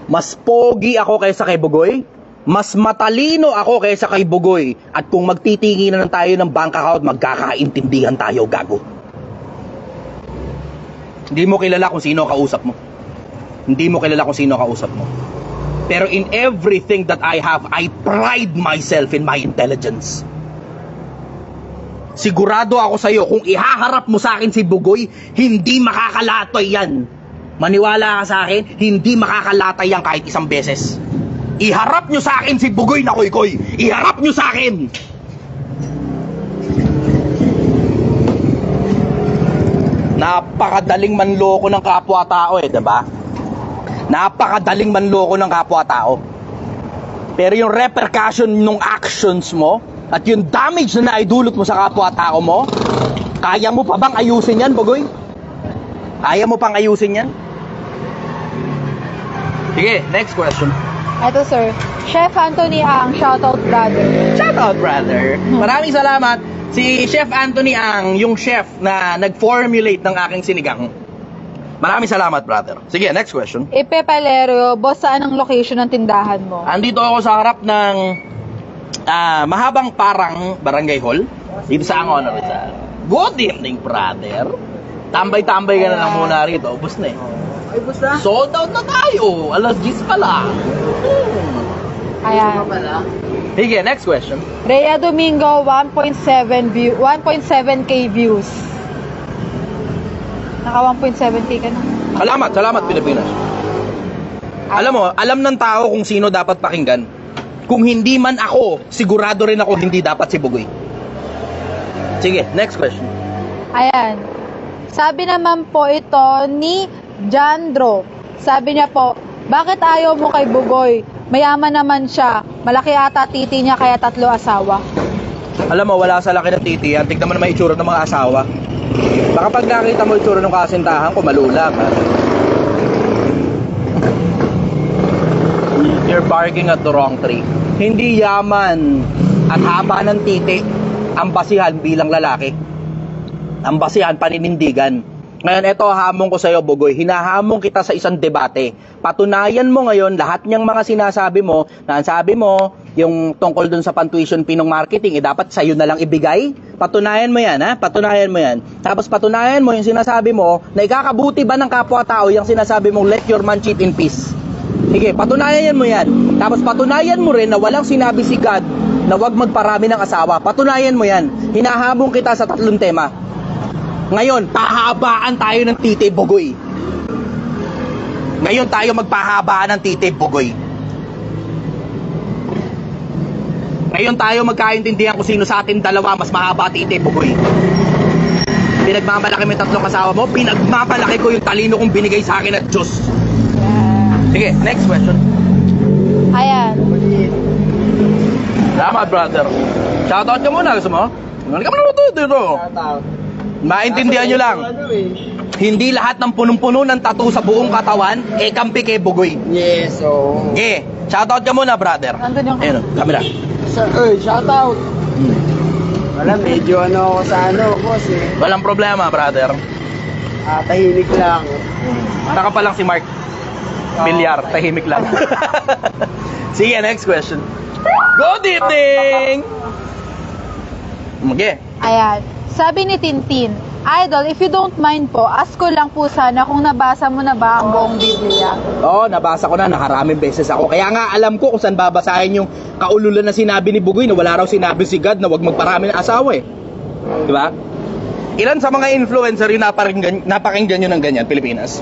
Speaker 1: Mas pogi ako kaysa kay Bugoy. Mas matalino ako kaysa kay Bugoy. At kung magtitinginan tayo ng bank account, magkakaintindihan tayo, gago. Hindi mo kilala kung sino kausap mo. Hindi mo kilala kung sino kausap mo. Pero in everything that I have, I pride myself in my intelligence. Sigurado ako sa'yo, kung ihaharap mo sa akin si Bugoy, hindi makakalatoy yan. Maniwala ka sa akin, hindi makakalatay yan kahit isang beses. Iharap nyo sa akin si Bugoy na kuy-kuy. Iharap nyo sa akin. Napakadaling manloko ng kapwa-tao diba? Napakadaling manloko ng kapwa-tao. Pero yung repercussion ng actions mo, at yung damage na naidulot mo sa kapwa-tao mo, kaya mo pa bang ayusin yan, Bugoy? Kaya mo pang ayusin yan? Sige, next question.
Speaker 2: Ito, sir. Chef Anthony Ang, shoutout brother.
Speaker 1: Shoutout, brother. Maraming salamat. Si Chef Anthony Ang, yung chef na nag-formulate ng aking sinigang. Maraming salamat, brother. Sige, next question.
Speaker 2: Ipe Palerio, boss, saan ang location ng tindahan mo?
Speaker 1: Andito ako sa harap ng mahabang parang barangay hall dito sa Angono Rizal. Good evening, brother. Tambay-tambay ka na lang muna rito. Ubus na eh.
Speaker 3: Ay, bus na?
Speaker 1: Sold out na tayo. Alas 10 pa lang.
Speaker 2: Ayan.
Speaker 1: Sige, next question.
Speaker 2: Rhea Domingo, 1.7k views. Naka 1.7k ka na.
Speaker 1: Salamat Pilipinas. Alam mo, alam ng tao kung sino dapat pakinggan. Kung hindi man ako, sigurado rin ako hindi dapat si Bugoy. Sige, next question.
Speaker 2: Ayan. Sabi naman po ito ni Jandro. Sabi niya po, bakit ayaw mo kay Bugoy? Mayaman naman siya. Malaki ata titi niya kaya 3 asawa.
Speaker 1: Alam mo, wala sa laki ng titi yan. Tignan mo naman itsura ng mga asawa. Baka pag nakita mo itsura ng kasintahan ko, malula ka. You're barking at the wrong tree. Hindi yaman at haba ng titi ang basihan bilang lalaki. Ang basihan, paninindigan. Ngayon, eto hamon ko sa'yo, Bugoy. Hinahamon kita sa isang debate. Patunayan mo ngayon lahat niyang mga sinasabi mo, na ang sabi mo, yung tungkol dun sa pan-tuition pinong marketing, dapat sa'yo na lang ibigay. Patunayan mo yan, ha? Patunayan mo yan. Tapos patunayan mo yung sinasabi mo, na ikakabuti ba ng kapwa-tao yung sinasabi mong let your man cheat in peace. Sige, patunayan mo yan. Tapos patunayan mo rin na walang sinabi si God na wag magparami ng asawa. Patunayan mo yan. Hinahabong kita sa 3 tema. Ngayon, pahabaan tayo ng titib, Bugoy. Ngayon tayo magpahabaan ng titib, Bugoy. Ngayon tayo magkaintindihan kung sino sa atin dalawa mas mahaba titib, Bugoy. Pinagmamalaki mo yung 3 asawa mo, pinagmamalaki ko yung talino kong binigay sa akin at Diyos. Sige, next question.
Speaker 2: Ayan.
Speaker 1: Salamat, brother. Shoutout ka muna, gusto mo? Ano ka muna dito? Maintindihan nyo lang. Hindi lahat ng punong-puno ng tattoo sa buong katawan, kampi kay Bugoy.
Speaker 4: Yes, so...
Speaker 1: Okay, shoutout ka muna, brother.
Speaker 2: Nandun yung...
Speaker 1: Ayun, camera.
Speaker 4: Shout out. Wala, medyo ako sa boss eh.
Speaker 1: Walang problema, brother.
Speaker 4: Tahimik lang.
Speaker 1: Taka pa lang si Mark. Bilyar, tahimik lang. Sige, next question. Good evening! Okay.
Speaker 2: Ayan. Sabi ni Tintin, Idol, if you don't mind po, ask ko lang po sana kung nabasa mo na ba ang buong Biblia.
Speaker 1: Oo, nabasa ko na, nakaraming beses ako. Kaya nga alam ko kung saan babasahin yung kaululan na sinabi ni Bugoy na wala raw sinabi si God na wag magparami ng asawa eh. Di ba? Ilan sa mga influencer yung napakinggan nyo ng ganyan, Pilipinas?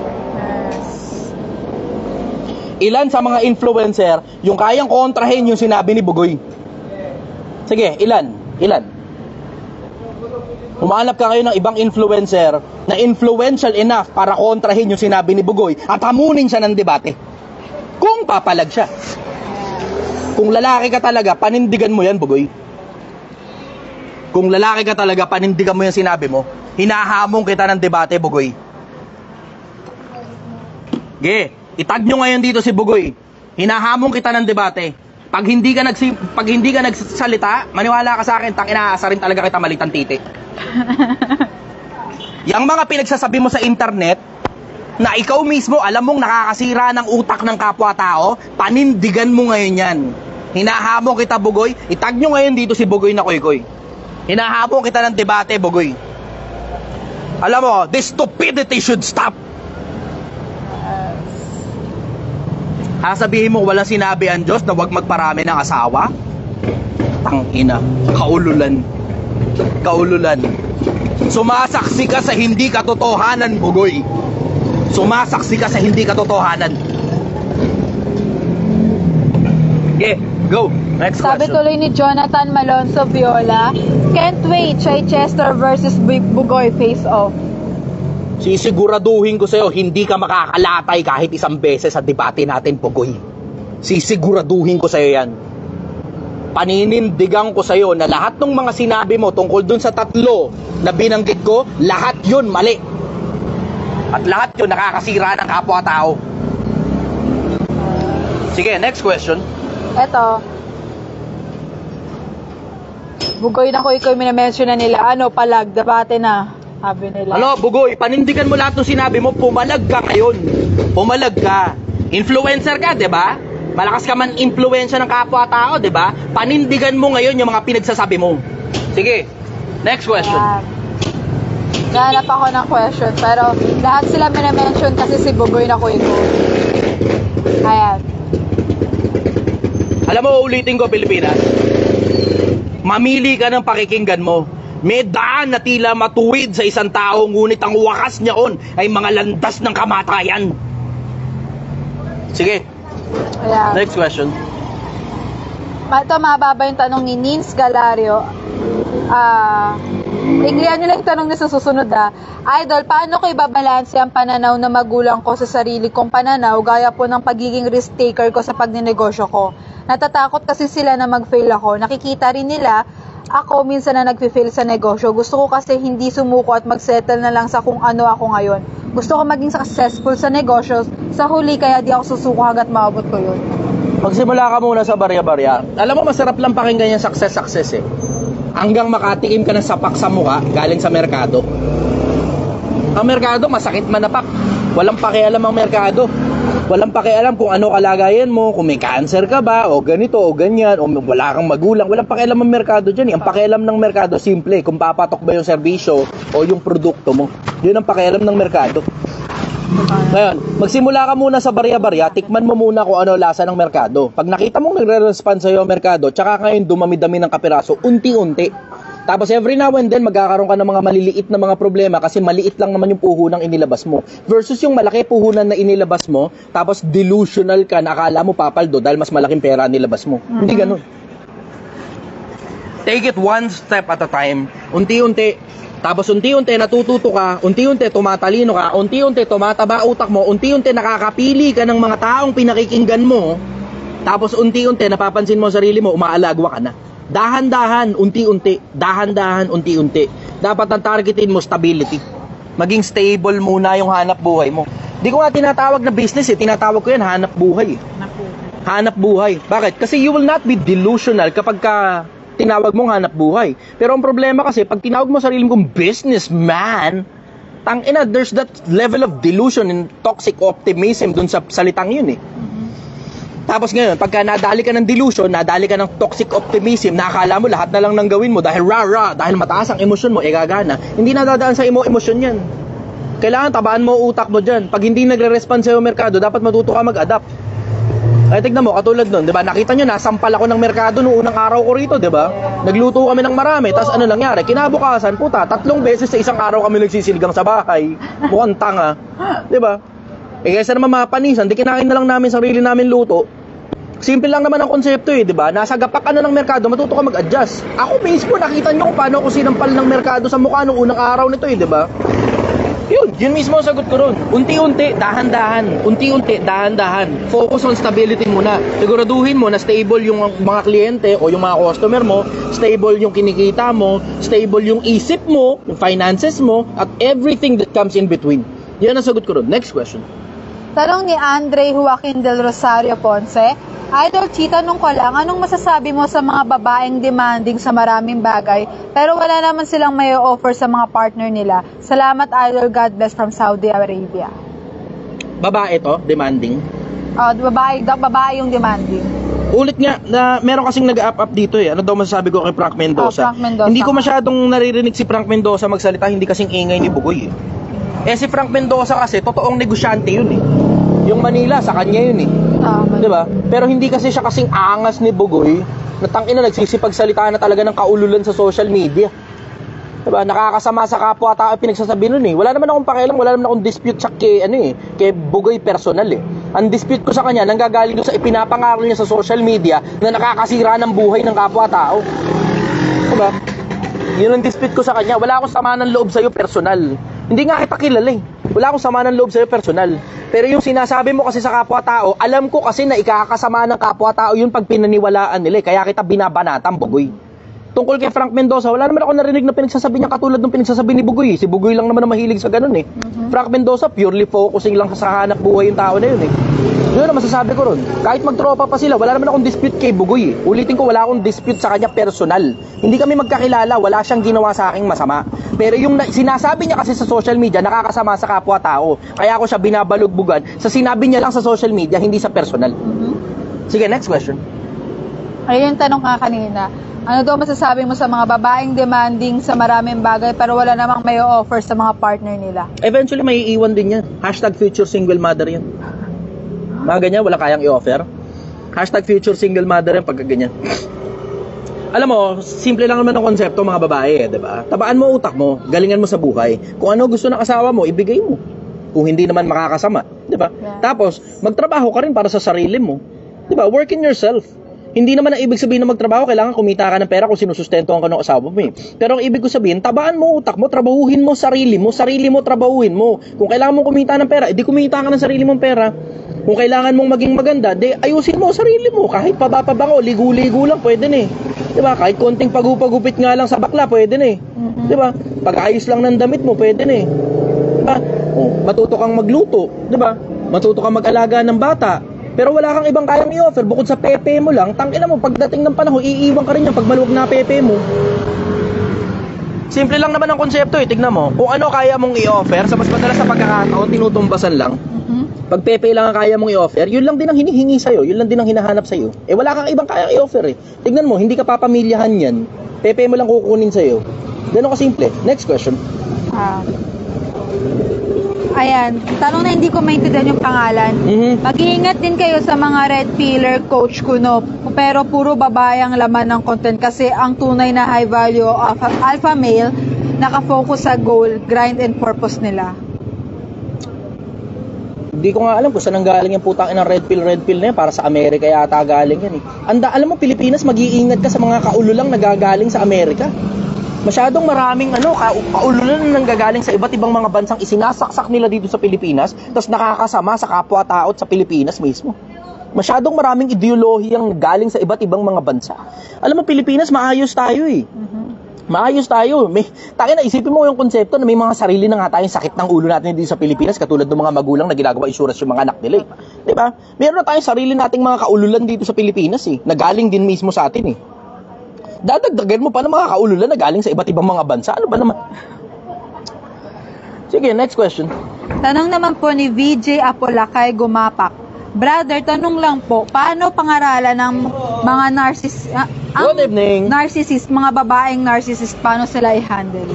Speaker 1: Ilan sa mga influencer yung kayang kontrahin yung sinabi ni Bugoy? Sige, ilan? Humanap ka ngayon ng ibang influencer na influential enough para kontrahin yung sinabi ni Bugoy at hamunin siya ng debate. Kung papalag siya. Kung lalaki ka talaga, panindigan mo yan, Bugoy. Kung lalaki ka talaga, panindigan mo yung sinabi mo. Hinahamon kita ng debate, Bugoy. Itag nyo ngayon dito si Bugoy. Hinahamon kita ng debate. Pag hindi ka nagsalita, maniwala ka sa akin, inaasa rin talaga kita malitang titi. Yang mga pinagsasabi mo sa internet na ikaw mismo alam mong nakakasira ng utak ng kapwa-tao, panindigan mo ngayon yan. Hinahamon kita, Bugoy. Itag nyo ngayon dito si Bugoy na koy-koy. Hinahamon kita ng debate, Bugoy. Alam mo, this stupidity should stop. Sasabihin mo walang sinabi ang Diyos na huwag magparami ng asawa? Tangina, kaululan. Sumasaksi ka sa hindi katotohanan, Bugoy. Sumasaksi ka sa hindi katotohanan. Go. Next
Speaker 2: Sabi
Speaker 1: question.
Speaker 2: tuloy ni Jonathan Malonzo Viola, can't wait, Chichester versus Bugoy face off.
Speaker 1: Sisiguraduhin ko sa'yo, hindi ka makakalatay kahit isang beses sa debate natin, Bugoy. Sisiguraduhin ko sa'yo yan. Paninindigan ko sa'yo na lahat ng mga sinabi mo tungkol dun sa 3 na binanggit ko, lahat yun mali. At lahat yun nakakasira ng kapwa-tao. Sige, next question.
Speaker 2: Eto. Bugoy na koy minamention na nila. Palag, debate na. Sabi nila.
Speaker 1: Bugoy, panindigan mo lahat ng sinabi mo, pumalag ka ngayon. Pumalag ka. Influencer ka, 'di ba? Malakas ka man influensya ng kapwa-tao, 'di ba? Panindigan mo ngayon yung mga pinagsasabi mo. Sige. Next question.
Speaker 2: Nahanap ako ng question, pero lahat sila minamention kasi si Bugoy na koy. Ayan.
Speaker 1: Alam mo, ulitin ko, Pilipinas. Mamili ka ng pakikinggan mo. May daan na tila matuwid sa isang tao, ngunit ang wakas niyaon ay mga landas ng kamatayan. Sige.
Speaker 2: Ayan.
Speaker 1: Next question.
Speaker 2: Ito, mababa yung tanong ni Nins Galario. Ingrihan nyo lang yung tanong na sa susunod Idol, paano ko ibabalanse ang pananaw na magulang ko sa sarili kong pananaw gaya po ng pagiging risk taker ko sa pagninegosyo ko? Natatakot kasi sila na mag-fail ako. Nakikita rin nila ako minsan na nag-fail sa negosyo. Gusto ko kasi hindi sumuko at mag-settle na lang sa kung ano ako ngayon. Gusto ko maging successful sa negosyo. Sa huli kaya di ako susuko hanggat maabot ko yun.
Speaker 1: Magsimula ka muna sa barya-barya. Alam mo, masarap lang pakinggan yung success eh. Hanggang makatikim ka ng sapak sa mukha galing sa merkado. Ang merkado, masakit manapak. Walang pakialam ang merkado. Walang pakialam kung ano kalagayan mo, kung may cancer ka ba, o ganito, o ganyan, o wala kang magulang. Walang pakialam ang merkado dyan. Ang pakialam ng merkado, simple, kung papatok ba yung serbisyo o yung produkto mo. Yun ang pakialam ng merkado. Ngayon, magsimula ka muna sa barya-barya, tikman mo muna kung ano lasa ng merkado. Pag nakita mong nagre-respond sa'yo ang merkado, tsaka ngayon dumami-dami ng kapiraso, unti-unti. Tapos every now and then, magkakaroon ka ng mga maliliit na mga problema kasi maliit lang naman yung puhunan inilabas mo. Versus yung malaki puhunan na inilabas mo, tapos delusional ka na akala mo papaldo dahil mas malaking pera nilabas mo. Hindi ganun. Take it one step at a time. Unti-unti. Tapos unti-unti natututo ka, unti-unti tumatalino ka, unti-unti tumataba utak mo, unti-unti nakakapili ka ng mga taong pinakikinggan mo. Tapos unti-unti napapansin mo sarili mo, umaalagwa ka na. Dahan-dahan, unti-unti. Dahan-dahan, unti-unti. Dapat ang targetin mo, stability. Maging stable muna yung hanap buhay mo. Di ko nga tinatawag na business tinatawag ko yan, hanap buhay. Hanap buhay. Bakit? Kasi you will not be delusional kapag ka tinawag mong hanap buhay. Pero ang problema kasi, pag tinawag mo sarili mong businessman, tangina, there's that level of delusion and toxic optimism dun sa salitang yun Tapos ngayon, pagka nadali ka ng delusion, nadali ka ng toxic optimism, nakakala mo lahat na lang nang gawin mo dahil dahil mataas ang emosyon mo, gagana. Hindi nadadaan sa emosyon yan. Kailangan tabaan mo utak mo dyan. Pag hindi nagre-respond sa'yo merkado, dapat matuto ka mag-adapt. Ay, tignan mo, katulad nun, di ba? Nakita nyo, nasampal ako ng merkado noong unang araw ko rito, di ba? Nagluto kami ng marami, tapos ano nangyari? Kinabukasan, 3 beses sa isang araw kami nagsisiligang sa bahay. Mukhang tanga. Di ba? Kaysa naman mapanisan, di kinain na lang namin sarili namin luto. Simple lang naman ang konsepto di ba? Nasa gapak ka na ng merkado, matuto ka mag-adjust. Ako mismo, nakita nyo kung paano ako sinampal ng merkado sa mukha nung unang araw nito di ba? Yun mismo ang sagot ko ron. Unti-unti, dahan-dahan. Unti-unti, dahan-dahan. Focus on stability muna. Siguraduhin mo na stable yung mga kliyente o yung mga customer mo, stable yung kinikita mo, stable yung isip mo, yung finances mo, at everything that comes in between. Yan ang sagot ko ron. Next question.
Speaker 2: Tanong ni Andre Joaquin del Rosario Ponce, Idol Chita, tanong ko lang, anong masasabi mo sa mga babaeng demanding sa maraming bagay pero wala naman silang may offer sa mga partner nila? Salamat, Idol. God bless from Saudi Arabia.
Speaker 1: Babae to, demanding?
Speaker 2: Babae yung demanding.
Speaker 1: Ulit nga, na meron kasing nag-up dito Ano daw masasabi ko kay Frank Mendoza?
Speaker 2: Frank Mendoza.
Speaker 1: Hindi ko masyadong naririnig si Frank Mendoza magsalita, hindi kasing ingay ni Bugoy si Frank Mendoza kasi, totoong negosyante yun Yung Manila, sa kanya yun diba? Pero hindi kasi siya kasing angas ni Bugoy na tangina nagsisipagsalita na talaga ng kaululan sa social media. Diba? Nakakasama sa kapwa-tao pinagsasabi nun Wala naman akong pakialam, wala naman akong dispute sa kay Bugoy personal Ang dispute ko sa kanya, nanggagaling doon sa ipinapangaral niya sa social media na nakakasira ng buhay ng kapwa-tao. Diba? Yun ang dispute ko sa kanya. Wala akong sama ng loob sa'yo personal. Hindi nga kita kilala Wala akong sama ng loob sa'yo personal. Pero yung sinasabi mo kasi sa kapwa-tao, alam ko kasi na ikakasama ng kapwa-tao yun pag pinaniwalaan nila Kaya kita binabanatan, Bugoy. Tungkol kay Frank Mendoza, wala naman ako narinig na pinagsasabi niya katulad ng pinagsasabi ni Bugoy Si Bugoy lang naman na mahilig sa ganun Frank Mendoza, purely focusing lang sa hanap buhay yung tao na yun Yun ang masasabi ko ron. Kahit magtropa pa sila, wala naman akong dispute kay Bugoy Ulitin ko, wala akong dispute sa kanya personal. Hindi kami magkakilala, wala siyang ginawa sa aking masama. Pero yung sinasabi niya kasi sa social media, nakakasama sa kapwa-tao. Kaya ako siya binabalugbugan sa sinabi niya lang sa social media, hindi sa personal. Sige, next question.
Speaker 2: Ayun yung tanong ka kanina. Ano daw masasabi mo sa mga babaeng demanding sa maraming bagay pero wala namang may offer sa mga partner nila?
Speaker 1: Eventually, may iiwan din yan. #future single mother yan. Mga ganyan, wala kayang i-offer. #future single mother yan pagka ganyan. Alam mo, simple lang naman ang konsepto mga babae, diba? Tabaan mo utak mo, galingan mo sa buhay. Kung ano gusto ng asawa mo, ibigay mo. Kung hindi naman makakasama, diba? Yeah. Tapos, magtrabaho ka rin para sa sarili mo. Diba? Work in yourself. Hindi naman ang ibig sabihin na magtrabaho, kailangan kumita ka ng pera kung sinusustentuhan ka ng asawa mo Pero ang ibig ko sabihin, tabaan mo utak mo, trabahuhin mo sarili mo, trabahuhin mo. Kung kailangan mong kumita ng pera, edi kumita ka ng sarili mong pera. Kung kailangan mong maging maganda, ayusin mo sarili mo. Kahit pababa-bango, ligo-ligo lang, pwede na Diba? Kahit konting pagupagupit nga lang sa bakla, pwede na Diba? Pag-ayos lang ng damit mo, pwede na Diba? Matuto kang magluto, diba? Matuto kang mag-alaga ng bata. Pero wala kang ibang kayang i-offer bukod sa pepe mo lang. Tangina mo, pagdating ng panahon, iiwan ka rin yan pag maluwag na pepe mo. Simple lang naman ang konsepto eh. Tignan mo. Kung ano kaya mong i-offer, sa mas madalas sa pagkakataon, tinutumbasan lang. Pag pepe lang ang kaya mong i-offer, yun lang din ang hinihingi sa'yo. Yun lang din ang hinahanap sa'yo. Eh wala kang ibang kaya i-offer eh. Tignan mo, hindi ka papamilyahan yan. Pepe mo lang kukunin sa'yo. Ganun kasimple. Next question.
Speaker 2: Ayan, tanong na hindi ko maintindihan yung pangalan. Mag-iingat din kayo sa mga red pillar coach kuno. Pero puro babae ang laman ng content kasi ang tunay na high value of alpha male nakafocus sa goal, grind and purpose nila.
Speaker 1: Hindi ko nga alam kung saan ang galing yung putang inang red pill na yan. Para sa Amerika yata galing yan eh. Alam mo, Pilipinas, mag-iingat ka sa mga kaululang nagagaling sa Amerika. Masyadong maraming kaululan na nanggagaling sa iba't ibang mga bansang isinasaksak nila dito sa Pilipinas, tapos nakakasama sa kapwa-tao at sa Pilipinas mismo. Masyadong maraming ideolohiyang galing sa iba't ibang mga bansa. Alam mo, Pilipinas, maayos tayo eh. Maayos tayo. Isipin mo yung konsepto na may mga sarili na nga tayong sakit ng ulo natin dito sa Pilipinas, katulad ng mga magulang na ginagawa insurance yung mga anak nila eh. Diba? Meron na tayong sarili nating mga kaululan dito sa Pilipinas eh, na galing din mismo sa atin eh. Dadagdagan mo pa ng mga kaululan na galing sa iba't ibang mga bansa. Ano ba naman? Sige, next question.
Speaker 2: Tanong naman po ni VJ Apolacay Gumapak. Brother, tanong lang po, paano pangaralan ng mga
Speaker 1: Good evening.
Speaker 2: narcissist, mga babaeng narcissist, paano sila i-handle?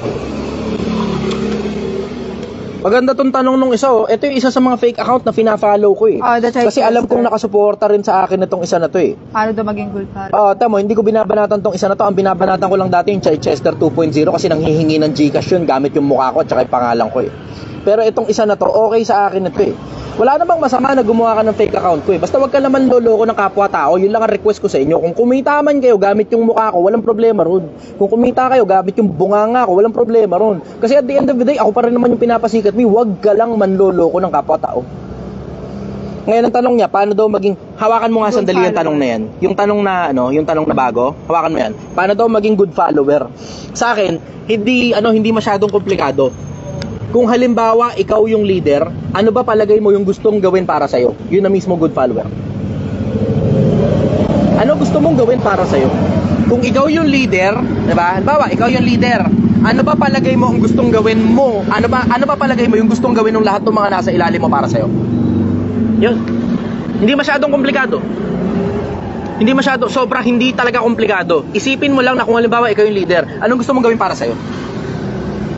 Speaker 1: Maganda tong tanong nung isa oh. Ito yung isa sa mga fake account na fina-follow ko eh.
Speaker 2: That's right.
Speaker 1: Kasi alam kong nakasuporta rin sa akin itong isa na to eh.
Speaker 2: Paano daw maging good para?
Speaker 1: Tamo, hindi ko binabanatan tong isa na to. Ang binabanatan ko lang dati yung Chichester 2.0 kasi nanghihingi ng Gcash yun gamit yung mukha ko at saka yung pangalan ko eh. Pero itong isa na to, okay sa akin ito eh. Wala namang masama na gumawa ka ng fake account ko eh. Basta wag ka naman loloko ng kapwa-tao. Yun lang ang request ko sa inyo. Kung kumita man kayo gamit yung mukha ko, walang problema ron. Kung kumita kayo gamit yung bunganga ko, walang problema ron. Kasi at the end of the day, ako pa rin naman yung pinapasikat mo. Wag ka lang manloloko ng kapwa-tao. Ngayon ang tanong niya, paano daw maging, hawakan mo nga sandali yung tanong na yan. Yung tanong na yung tanong na bago, hawakan mo yan. Paano daw maging good follower? Sa akin, hindi masyadong komplikado. Kung halimbawa, ikaw yung leader, ano ba palagay mo yung gustong gawin para sa'yo? Yun na mismo good follower. Ano gusto mong gawin para sa'yo? Kung ikaw yung leader, diba? Halimbawa, ikaw yung leader, ano ba palagay mo ang gustong gawin mo? Ano ba palagay mo yung gustong gawin ng lahat ng mga nasa ilalim mo para sa'yo? Yun. Hindi masyadong komplikado. Hindi talaga komplikado. Isipin mo lang na kung halimbawa, ikaw yung leader, anong gusto mong gawin para sa'yo?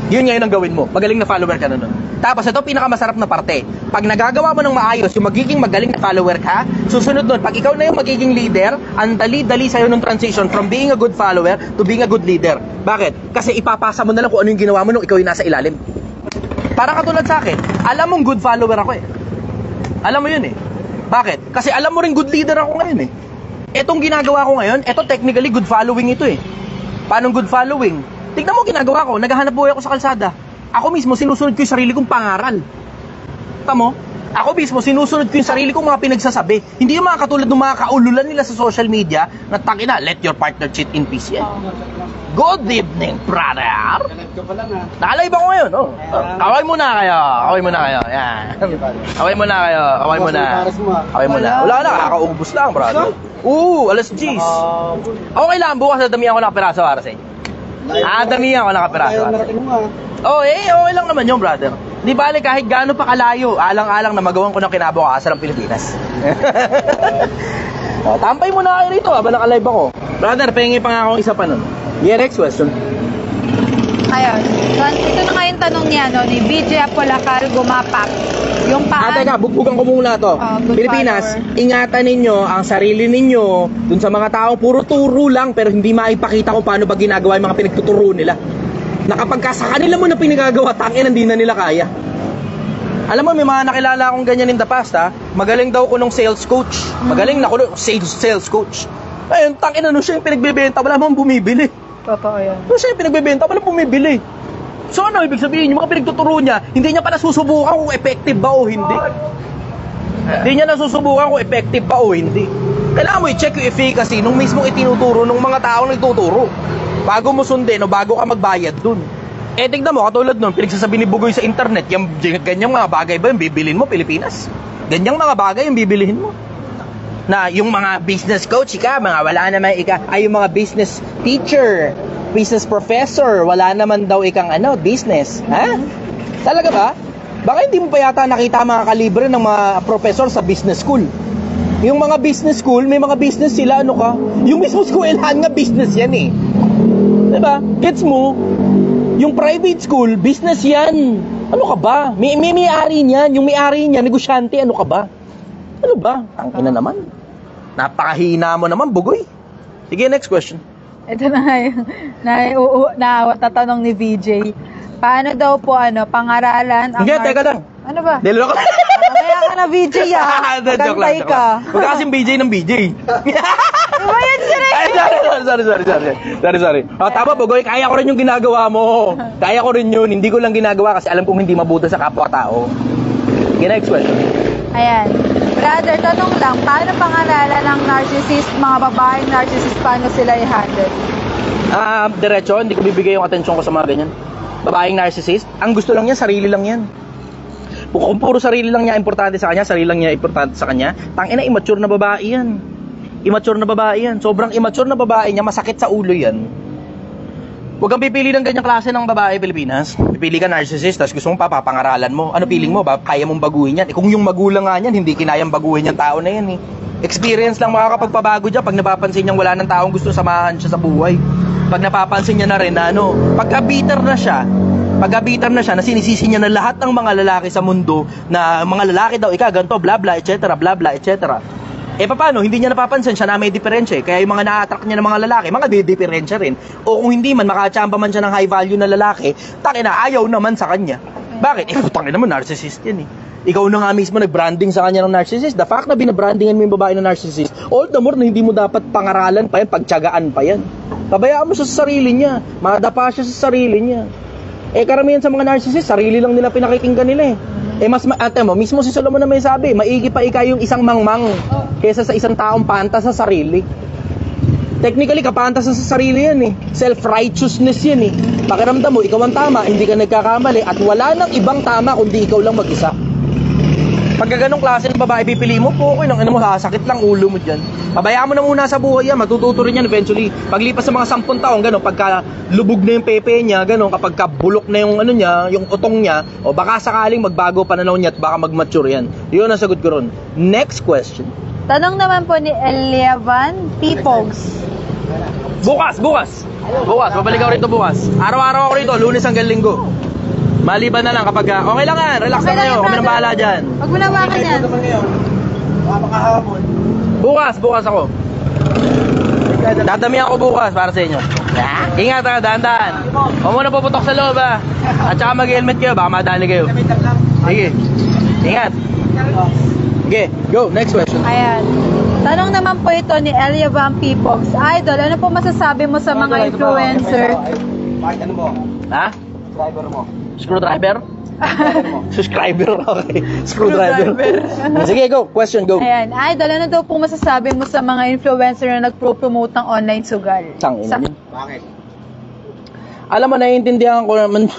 Speaker 1: Yun ngayon ang gawin mo. Magaling na follower ka na nun. Tapos ito pinakamasarap na parte. Pag nagagawa mo ng maayos, yung magiging magaling na follower ka, susunod nun, pag ikaw na yung magiging leader, ang dali-dali sa'yo ng transition from being a good follower to being a good leader. Bakit? Kasi ipapasa mo na lang kung ano yung ginawa mo nung ikaw yung nasa ilalim. Parang katulad sa akin, alam mong good follower ako eh. Alam mo yun eh. Bakit? Kasi alam mo rin good leader ako ngayon eh. Etong ginagawa ko ngayon, eto technically good following ito eh. Paano good following? Tignan mo ginagawa ko, naghahanap buhay ako sa kalsada. Ako mismo sinusunod ko yung sarili kong pangaral. Tamo? Ako mismo sinusunod ko yung sarili kong mga pinagsasabi. Hindi yung mga katulad ng mga kaululan nila sa social media na tangina, let your partner cheat in peace yan. Good evening, brother. Nakalive ako ngayon. Kaway muna kayo. Yan. Kaway muna. Wala na, kakaubos lang, brother. Alas 10. Okay lang, bukas na damihan ko ng piraso para sa inyo. Damihan ko ng piraso. Okay lang naman yung brother. Di bale kahit gaano pa kalayo, alang-alang na magawan ko ng kinabukasan ng Pilipinas. Tampay muna kayo rito habang naka-live ako. Brother, pahingi pa nga akong isa pa nun. Yeah, next question.
Speaker 2: Ayun. Ito na nga yung tanong niya, ni VJ Apolacay Gumapak. Yung
Speaker 1: Teka, bugbugan ko muna to. Pilipinas, ingatan ninyo ang sarili ninyo dun sa mga tao, puro turo lang pero hindi maipakita kung paano ba ginagawa yung mga pinagtuturo nila. Na kapag sa kanila mo na pinagagawa, tangin, hindi na nila kaya. Alam mo, may mga nakilala akong ganyan in the past ha. Magaling daw ko nung sales coach. Magaling na ko nung sales coach. Ayun, tangin, siya yung pinagbebenta, wala mong bumibili.
Speaker 2: Totoo yan.
Speaker 1: Siya yung pinagbebenta, wala bumibili. So ano ibig sabihin, yung mga pinagtuturo niya, hindi niya pa nasusubukan kung effective ba o hindi. Hindi niya nasusubukan kung effective ba o hindi. Kailangan mo i-check yung efficacy nung mismong itinuturo ng mga taong nagtuturo. Bago mo sundin o bago ka magbayad dun. Tignan mo, katulad nun, pinagsasabi ni Bugoy sa internet, yung ganyang mga bagay ba yung bibilin mo, Pilipinas? Ganyang mga bagay yung bibilihin mo. Na yung mga business coach, mga wala naman ay yung mga business teacher, business professor, wala naman daw ikang business. Ha? Talaga ba? Baka hindi mo pa yata nakita mga kalibre ng mga professor sa business school. Yung mga business school, may mga business sila, yung mismo eskwelahan nga business yan eh. Diba? Gets mo? Yung private school, business yan. Ano ka ba? May-ari niyan. Yung may-ari niya, negosyante, ano ka ba? Ano ba? Tangina naman. Napakahina mo naman, bugoy. Sige, next question.
Speaker 2: Ito na nga yung tatanong ni VJ. Paano daw po pangaralan ang...
Speaker 1: Hindi, teka lang.
Speaker 2: Ano ba?
Speaker 1: Dilo ko.
Speaker 2: Kaya ka na VJ Magantay ka.
Speaker 1: Huwag kasing BJ ng BJ.
Speaker 2: Diba yan sila?
Speaker 1: Sorry. Tama, Bogoy, kaya ko rin yung ginagawa mo. Kaya ko rin yun. Hindi ko lang ginagawa kasi alam kong hindi mabuti sa kapwa-tao. Sige, next question.
Speaker 2: Ayan. Brother, tanong lang, paano pangaralan ng narcissist, mga babaeng narcissist, paano sila i-handle?
Speaker 1: Diretso, hindi ko bibigay yung atensyon ko sa mga ganyan. Babaeng narcissist, ang gusto lang yan, sarili lang yan. Kung puro sarili lang niya importante sa kanya, sarili lang niya importante sa kanya, tangina, immature na babae yan. Immature na babae yan. Sobrang immature na babae niya, masakit sa ulo yan. Huwag kang pipili ng ganyang klase ng babae Pilipinas. Pipili ka narcissist, tapos gusto mong papapangaralan mo. Ano feeling mo? Kaya mong baguhin yan? Kung yung magulang nga yan, hindi kinayang baguhin yung tao na yan eh. Experience lang makakapagpabago dyan pag napapansin niyang wala ng taong gusto samahan siya sa buhay. Pag napapansin niya na rin na pagka-bitter na siya, na sinisisi niya na lahat ng mga lalaki sa mundo, na mga lalaki daw, ganto, bla bla, etc., bla bla, etc. Paano? Hindi niya napapansin siya na may diferensya. Kaya yung mga na-attract niya ng mga lalaki, mga di-diferensya rin. O kung hindi man, makachamba man siya ng high value na lalaki, tangina, ayaw naman sa kanya. Bakit? Tangina naman, narcissist yan eh. Ikaw na nga mismo nag-branding sa kanya ng narcissist. The fact na binabrandingan mo yung babae na narcissist, all the more na hindi mo dapat pangaralan pa yan, pagtiyagaan pa yan. Pabayaan mo siya sa sarili niya. Madapa siya sa sarili niya. Karamihan sa mga narcissist, sarili lang nila pinakikinggan nila eh. Mismo si Solomon na may sabi, maigi pa yung isang mangmang kaysa sa isang taong pantas sa sarili. Technically, kapantas sa sarili yan eh. Self-righteousness yan eh. Pakiramdam mo, ikaw ang tama, hindi ka nagkakamali, at wala nang ibang tama kundi ikaw lang mag-isa. Pagka ganong klase ng babae pipili mo, okay lang, sasakit lang ulo mo dyan. Pabayaan mo na muna sa buhay yan, matututo rin yan eventually. Paglipas sa mga 10 taon, pagka lubog na yung pepe niya, kapag bulok na yung yung utong niya, o baka sakaling magbago pananaw niya at baka mag-mature yan. Yun ang sagot ko ron. Next question.
Speaker 2: Tanong naman po ni Eliavan Pipogs.
Speaker 1: Bukas, babalik ako rito bukas. Araw-araw ako rito, Lunes hanggang Linggo. Maliban na lang kapag okay lang yan, relax
Speaker 2: Okay
Speaker 1: lang kayo, kami nang bahala dyan.
Speaker 2: Huwag mo nawakan yan.
Speaker 1: Bukas ako. Dadami ako bukas para sa inyo. Ingat ha, dahan-dahan. Huwag mo na puputok sa loob ha. At saka mag-helmet kayo, baka madali kayo. Sige, ingat. Okay, go, next question.
Speaker 2: Ayan. Tanong naman po ito ni Eliavan Pipogs. Idol, ano po masasabi mo sa mga influencer?
Speaker 4: Bakit ano mo?
Speaker 1: Ha?
Speaker 4: Driver mo.
Speaker 1: Screwdriver? Subscriber, okay. Screwdriver. Sige, go. Question, go.
Speaker 2: Ayan. Idol, ano daw po masasabi mo sa mga influencer na nagpro-promote ng online sugal?
Speaker 1: Tangina.
Speaker 4: Bakit?
Speaker 1: Alam mo, naiintindihan ko naman.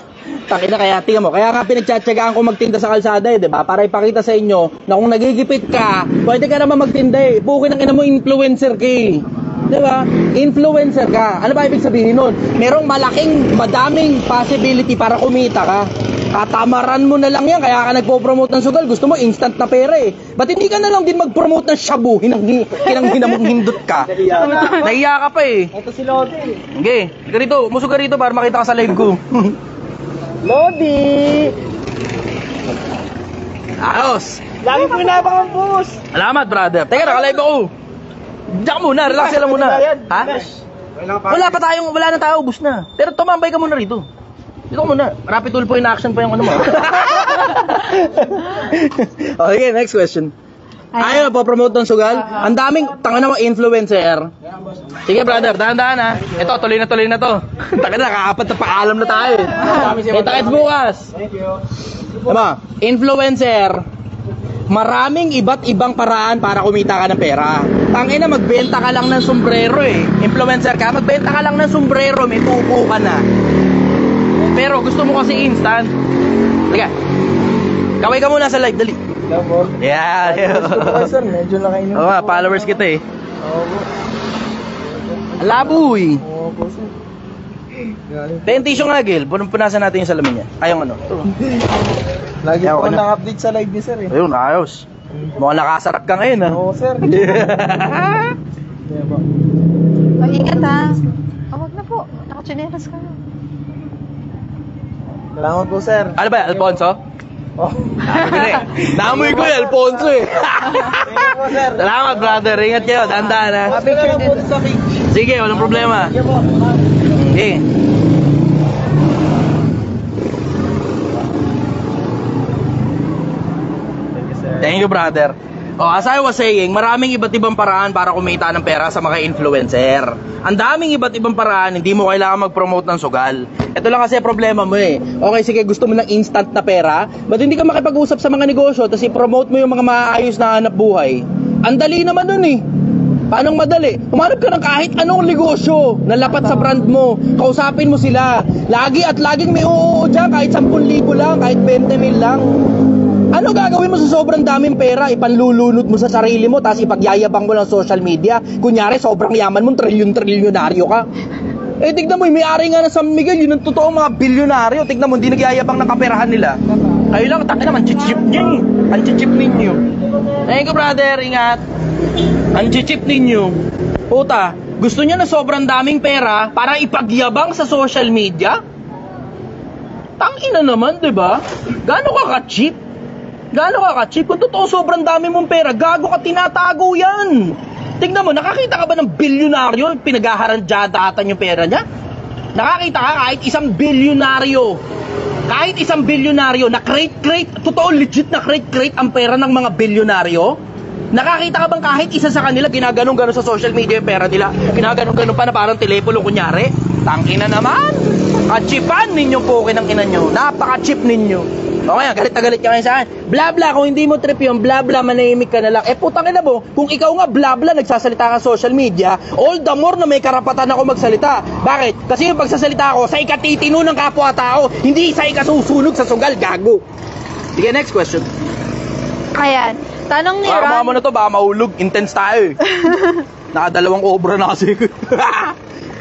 Speaker 1: Tangina, kaya tingnan mo. Kaya nga pinagtsatsagaan ko magtinda sa kalsada di ba? Para ipakita sa inyo na kung nagigipit ka, pwede ka naman magtinda eh. Pukin ang ina mo, influencer ka eh. Di ba? Influencer ka. Ano ba ibig sabihin nun? Merong madaming possibility para kumita ka. Katamaran mo na lang yan, kaya ka nagpo-promote ng sugal. Gusto mo instant na pera eh. Ba't hindi ka na lang din mag-promote ng shabu? Kinang mong hindot ka. Nahiya ka pa eh.
Speaker 4: Ito si Lodi.
Speaker 1: Okay, ganito, umusog ka rito para makita ka sa live ko.
Speaker 4: Lodi!
Speaker 1: Ayos!
Speaker 4: Lagi po inabangan, boss!
Speaker 1: Salamat, brother. Teka, naka-live ako. Diyan ka muna, relax lang muna. Ha? Wala na tayo, ubus na. Pero tumambay ka muna rito. Dito ka muna. Rapid tool po in action pa yung ano mo. Okay, next question. Ayaw na po promote ng sugal. Ang daming, tanga na mo, influencer. Sige brother, dahan-dahan ha. Ito, tuloy na to. Tanga na, nakaapat na paalam na tayo. Kita-kits bukas.
Speaker 4: Thank you.
Speaker 1: Diba? Influencer. Maraming iba't ibang paraan para kumita ka ng pera. Tangina, magbenta ka lang ng sombrero eh. Influencer ka, magbenta ka lang ng sombrero, may tubo ka na. Pero gusto mo kasi instant. Sige. Kaway ka muna sa live, dali. Yeah.
Speaker 4: Sir, medyo nakainin.
Speaker 1: Oo nga, followers kita eh.
Speaker 4: Oo, boss.
Speaker 1: Laboy.
Speaker 4: Oo, boss.
Speaker 1: Kaya yung tissue nga, Gil. Punasan natin yung salamin niya. Ay, yung ano. Ito.
Speaker 4: Lagi
Speaker 1: Ayaw
Speaker 4: po
Speaker 1: ka na.
Speaker 4: naka-update sa live ni sir eh.
Speaker 1: Ayun, ayos. Mukhang nakasarap ka ngayon, ha?
Speaker 4: Oo, sir.
Speaker 2: Mag-ingat ha. Wag na po. Nakachinelas ka na.
Speaker 4: Salamat po, sir.
Speaker 1: Ano ba, Alfonso?
Speaker 4: Oh.
Speaker 1: Naamoy ko yung Alfonso eh.
Speaker 4: Thank you po, sir.
Speaker 1: Salamat, brother. Ingat kayo. Dahan-dahan, ha?
Speaker 4: Picture na po sa cage.
Speaker 1: Sige, walang problema.
Speaker 4: Sige po.
Speaker 1: Okay.
Speaker 4: Thank you, sir.
Speaker 1: Thank you, brother. Oh, as I was saying, maraming iba't ibang paraan para kumita ng pera sa mga influencer. Ang daming iba't ibang paraan, hindi mo kailangan mag-promote ng sugal. Ito lang kasi problema mo eh. Okay, sige, gusto mo ng instant na pera, ba't hindi ka makipag-usap sa mga negosyo tapos i-promote mo yung mga maayos na hanap buhay? Ang dali naman nun eh. Paano madali? Humanap ka ng kahit anong negosyo na lapat sa brand mo. Kausapin mo sila. Lagi at laging may oo dyan, kahit 10,000 lang, kahit 20,000 lang. Ano gagawin mo sa sobrang daming pera? Ipanlulunod mo sa sarili mo, tapos ipagyayabang mo lang social media. Kunyari, sobrang yaman mo, trilyon-trilyonaryo ka. Eh, tignan mo, may-ari nga ng San Miguel, yun ang totoo mga bilyonaryo. Tignan mo, hindi nagyayabang ng kaperahan nila. Kayo lang, takin naman, chichip niyo eh. Ang chichip ninyo. Thank you, brother, ingat. Ang chichip ninyo. Puta, gusto niya na sobrang daming pera para ipagyabang sa social media? Tangina naman, di ba? Gaano ka ka-cheap? Gaano ka ka-cheap? Kung totoo sobrang dami mong pera, gago ka, tinatago yan. Tignan mo, nakakita ka ba ng bilyonaryo? Pinaghaharandyada atan yung pera niya? Nakakita ka kahit isang bilyonaryo? Kahit isang bilyonaryo na crate, totoo legit na crate ang pera ng mga bilyonaryo? Nakakita ka bang kahit isa sa kanila ginaganon-ganon sa social media yung pera nila? Ginaganon-ganon pa na parang telepono kunyari? Tangina naman! Kachipan ninyo po ng ina nyo. Napaka-chip ninyo. Okay, galit na galit ka ngayon sa akin. Bla bla, kung hindi mo trip yun, bla bla, manahimik ka na lang. Eh putang ina mo, kung ikaw nga bla bla nagsasalita ka sa social media, all the more na may karapatan ako magsalita. Bakit? Kasi yung pagsasalita ako sa ikatitino ng kapwa-tao, hindi sa ikasusunog sa sugal, gago. Sige, next question.
Speaker 2: Ayan. Tanong ni
Speaker 1: Baka
Speaker 2: Ron.
Speaker 1: mo na to, baka mahulog. Intense tayo eh. Nakadalawang obra na kasi.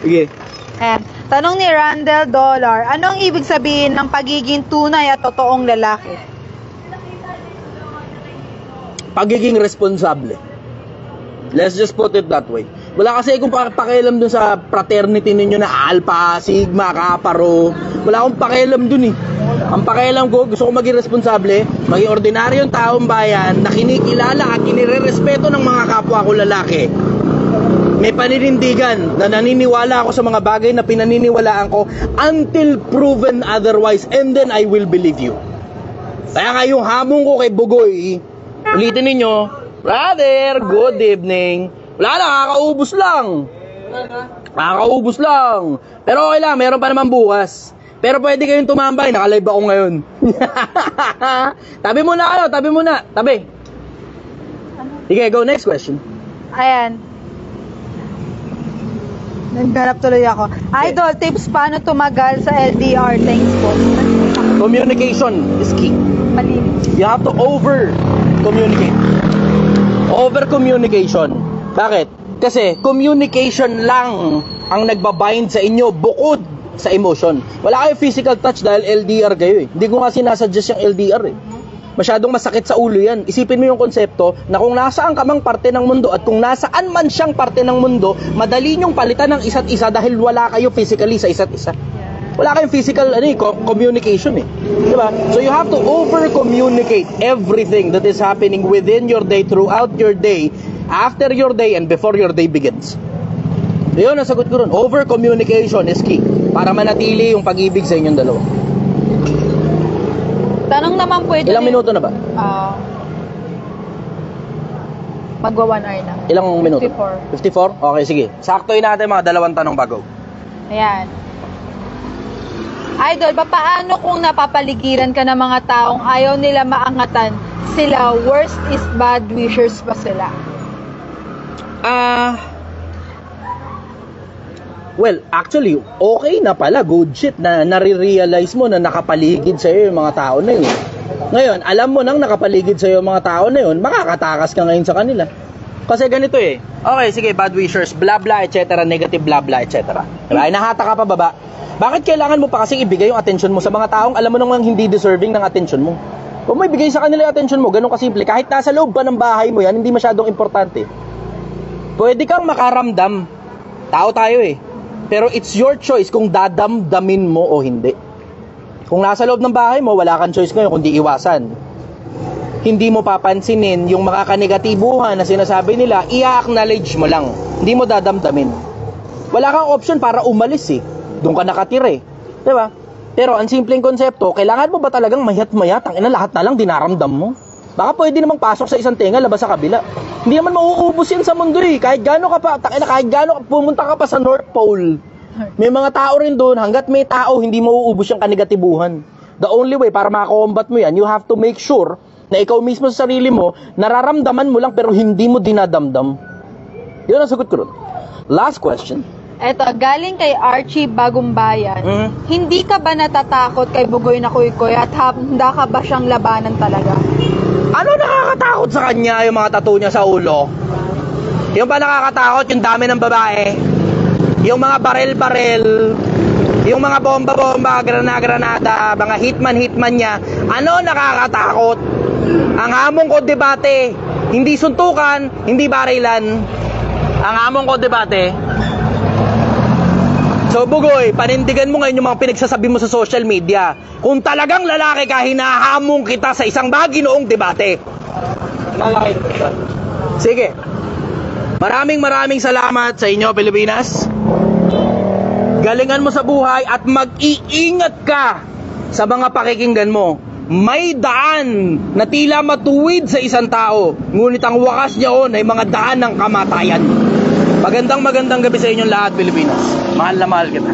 Speaker 1: Sige.
Speaker 2: Ayan. Tanong ni Randall Dollar, anong ibig sabihin ng pagiging tunay at totoong lalaki?
Speaker 1: Pagiging responsable. Let's just put it that way. Wala kasi akong pakialam dun sa fraternity ninyo na Alpha, Sigma, Kappa, Rho. Wala akong pakialam dun eh. Ang pakialam ko, gusto ko maging responsable, maging ordinaryong taong bayan na kinikilala at kinirerespeto ng mga kapwa ko lalaki. May paninindigan na naniniwala ako sa mga bagay na pinaniniwalaan ko until proven otherwise, and then I will believe you. Kaya nga yung hamon ko kay Bugoy, ulitin ninyo, brother, good evening. Wala na, kakaubos lang. Kakaubos lang. Pero okay lang, meron pa naman bukas. Pero pwede kayong tumambay, naka-live ako ngayon. Tabi muna kayo, tabi muna. Tabi. Sige, go, next question.
Speaker 2: Ayan. Nagganap tuloy ako. Idol, tips paano tumagal sa LDR? Thanks po.
Speaker 1: Communication is key.
Speaker 2: Malinis.
Speaker 1: You have to over-communicate. Over-communication. Bakit? Kasi communication lang ang nagbabind sa inyo bukod sa emotion. Wala kayo physical touch dahil LDR kayo eh. Hindi ko nga sinasuggest yung LDR eh. Masyadong masakit sa ulo yan. Isipin mo yung konsepto na kung nasaan ka mang parte ng mundo at kung nasaan man siyang parte ng mundo, madali niyong palitan ng isa't isa dahil wala kayo physically sa isa't isa. Wala kayong physical communication eh. Diba? So you have to over-communicate everything that is happening within your day, throughout your day, after your day, and before your day begins. Yun ang sagot ko ron. Over-communication is key para manatili yung pag-ibig sa inyong dalawa.
Speaker 2: Tanong naman po ito.
Speaker 1: Ilang minuto na ba?
Speaker 2: Magwa 1 hour na.
Speaker 1: Ilang minuto?
Speaker 2: 54.
Speaker 1: 54? Okay, sige. Saktoin natin mga 2 tanong bago.
Speaker 2: Ayan. Idol, paano kung napapaligiran ka ng mga taong ayaw nila maangatan? Sila, worst is bad wishers pa sila?
Speaker 1: Well, actually, okay na pala, good shit na nare-realize mo na nakapaligid sa'yo yung mga tao na yun. Ngayon, alam mo nang nakapaligid sa'yo yung mga tao na yun, makakatakas ka ngayon sa kanila. Kasi ganito eh, okay, sige, bad wishers, blah blah, etc., negative blah blah, etc. Diba? Ay, nahata ka pa baba. Bakit kailangan mo pa kasing ibigay yung attention mo sa mga taong alam mo namang hindi deserving ng attention mo? Kung may bigay sa kanila yung attention mo, ganun kasimple. Kahit nasa loob ba ng bahay mo yan, hindi masyadong importante. Pwede kang makaramdam. Tao tayo eh. Pero it's your choice kung dadamdamin mo o hindi. Kung nasa loob ng bahay mo, wala kang choice ngayon kundi iwasan. Hindi mo papansinin yung makakanegatibuhan na sinasabi nila, i-acknowledge mo lang. Hindi mo dadamdamin. Wala kang option para umalis eh. Doon ka nakatira eh. Diba? Pero ang simpleng konsepto, kailangan mo ba talagang mayat-mayat? Ang ina, lahat na lang dinaramdam mo. Baka pwede namang pasok sa isang tenga, labas sa kabila. Hindi naman mauubos yan sa mundo eh. Kahit gaano ka pa, kahit gaano pumunta ka pa sa North Pole. May mga tao rin doon, hanggat may tao, hindi mauubos yung kanegatibuhan. The only way para makakombat mo yan, you have to make sure na ikaw mismo sa sarili mo, nararamdaman mo lang pero hindi mo dinadamdam. Yun ang sagot ko ron. Last question.
Speaker 2: Eto, galing kay Archie Bagumbayan. Hindi ka ba natatakot kay Bugoy na Kuykoy at handa ka ba siyang labanan talaga?
Speaker 1: Ano nakakatakot sa kanya yung mga tattoo niya sa ulo? Yung ba nakakatakot yung dami ng babae? Yung mga barel-barel? Yung mga bomba-bomba, granada, mga hitman niya? Ano nakakatakot? Ang hamon ko debate, hindi suntukan, hindi barilan. Ang hamon ko debate. So Bugoy, panindigan mo ngayon yung mga pinagsasabi mo sa social media. Kung talagang lalaki ka, hinahamon kita sa isang bagay noong debate. Sige. Maraming salamat sa inyo, Pilipinas. Galingan mo sa buhay at mag-iingat ka sa mga pakikinggan mo. May daan na tila matuwid sa isang tao, ngunit ang wakas niyaon ay mga daan ng kamatayan. Magandang gabi sa inyong lahat, Pilipinas. Mahal na mahal kita.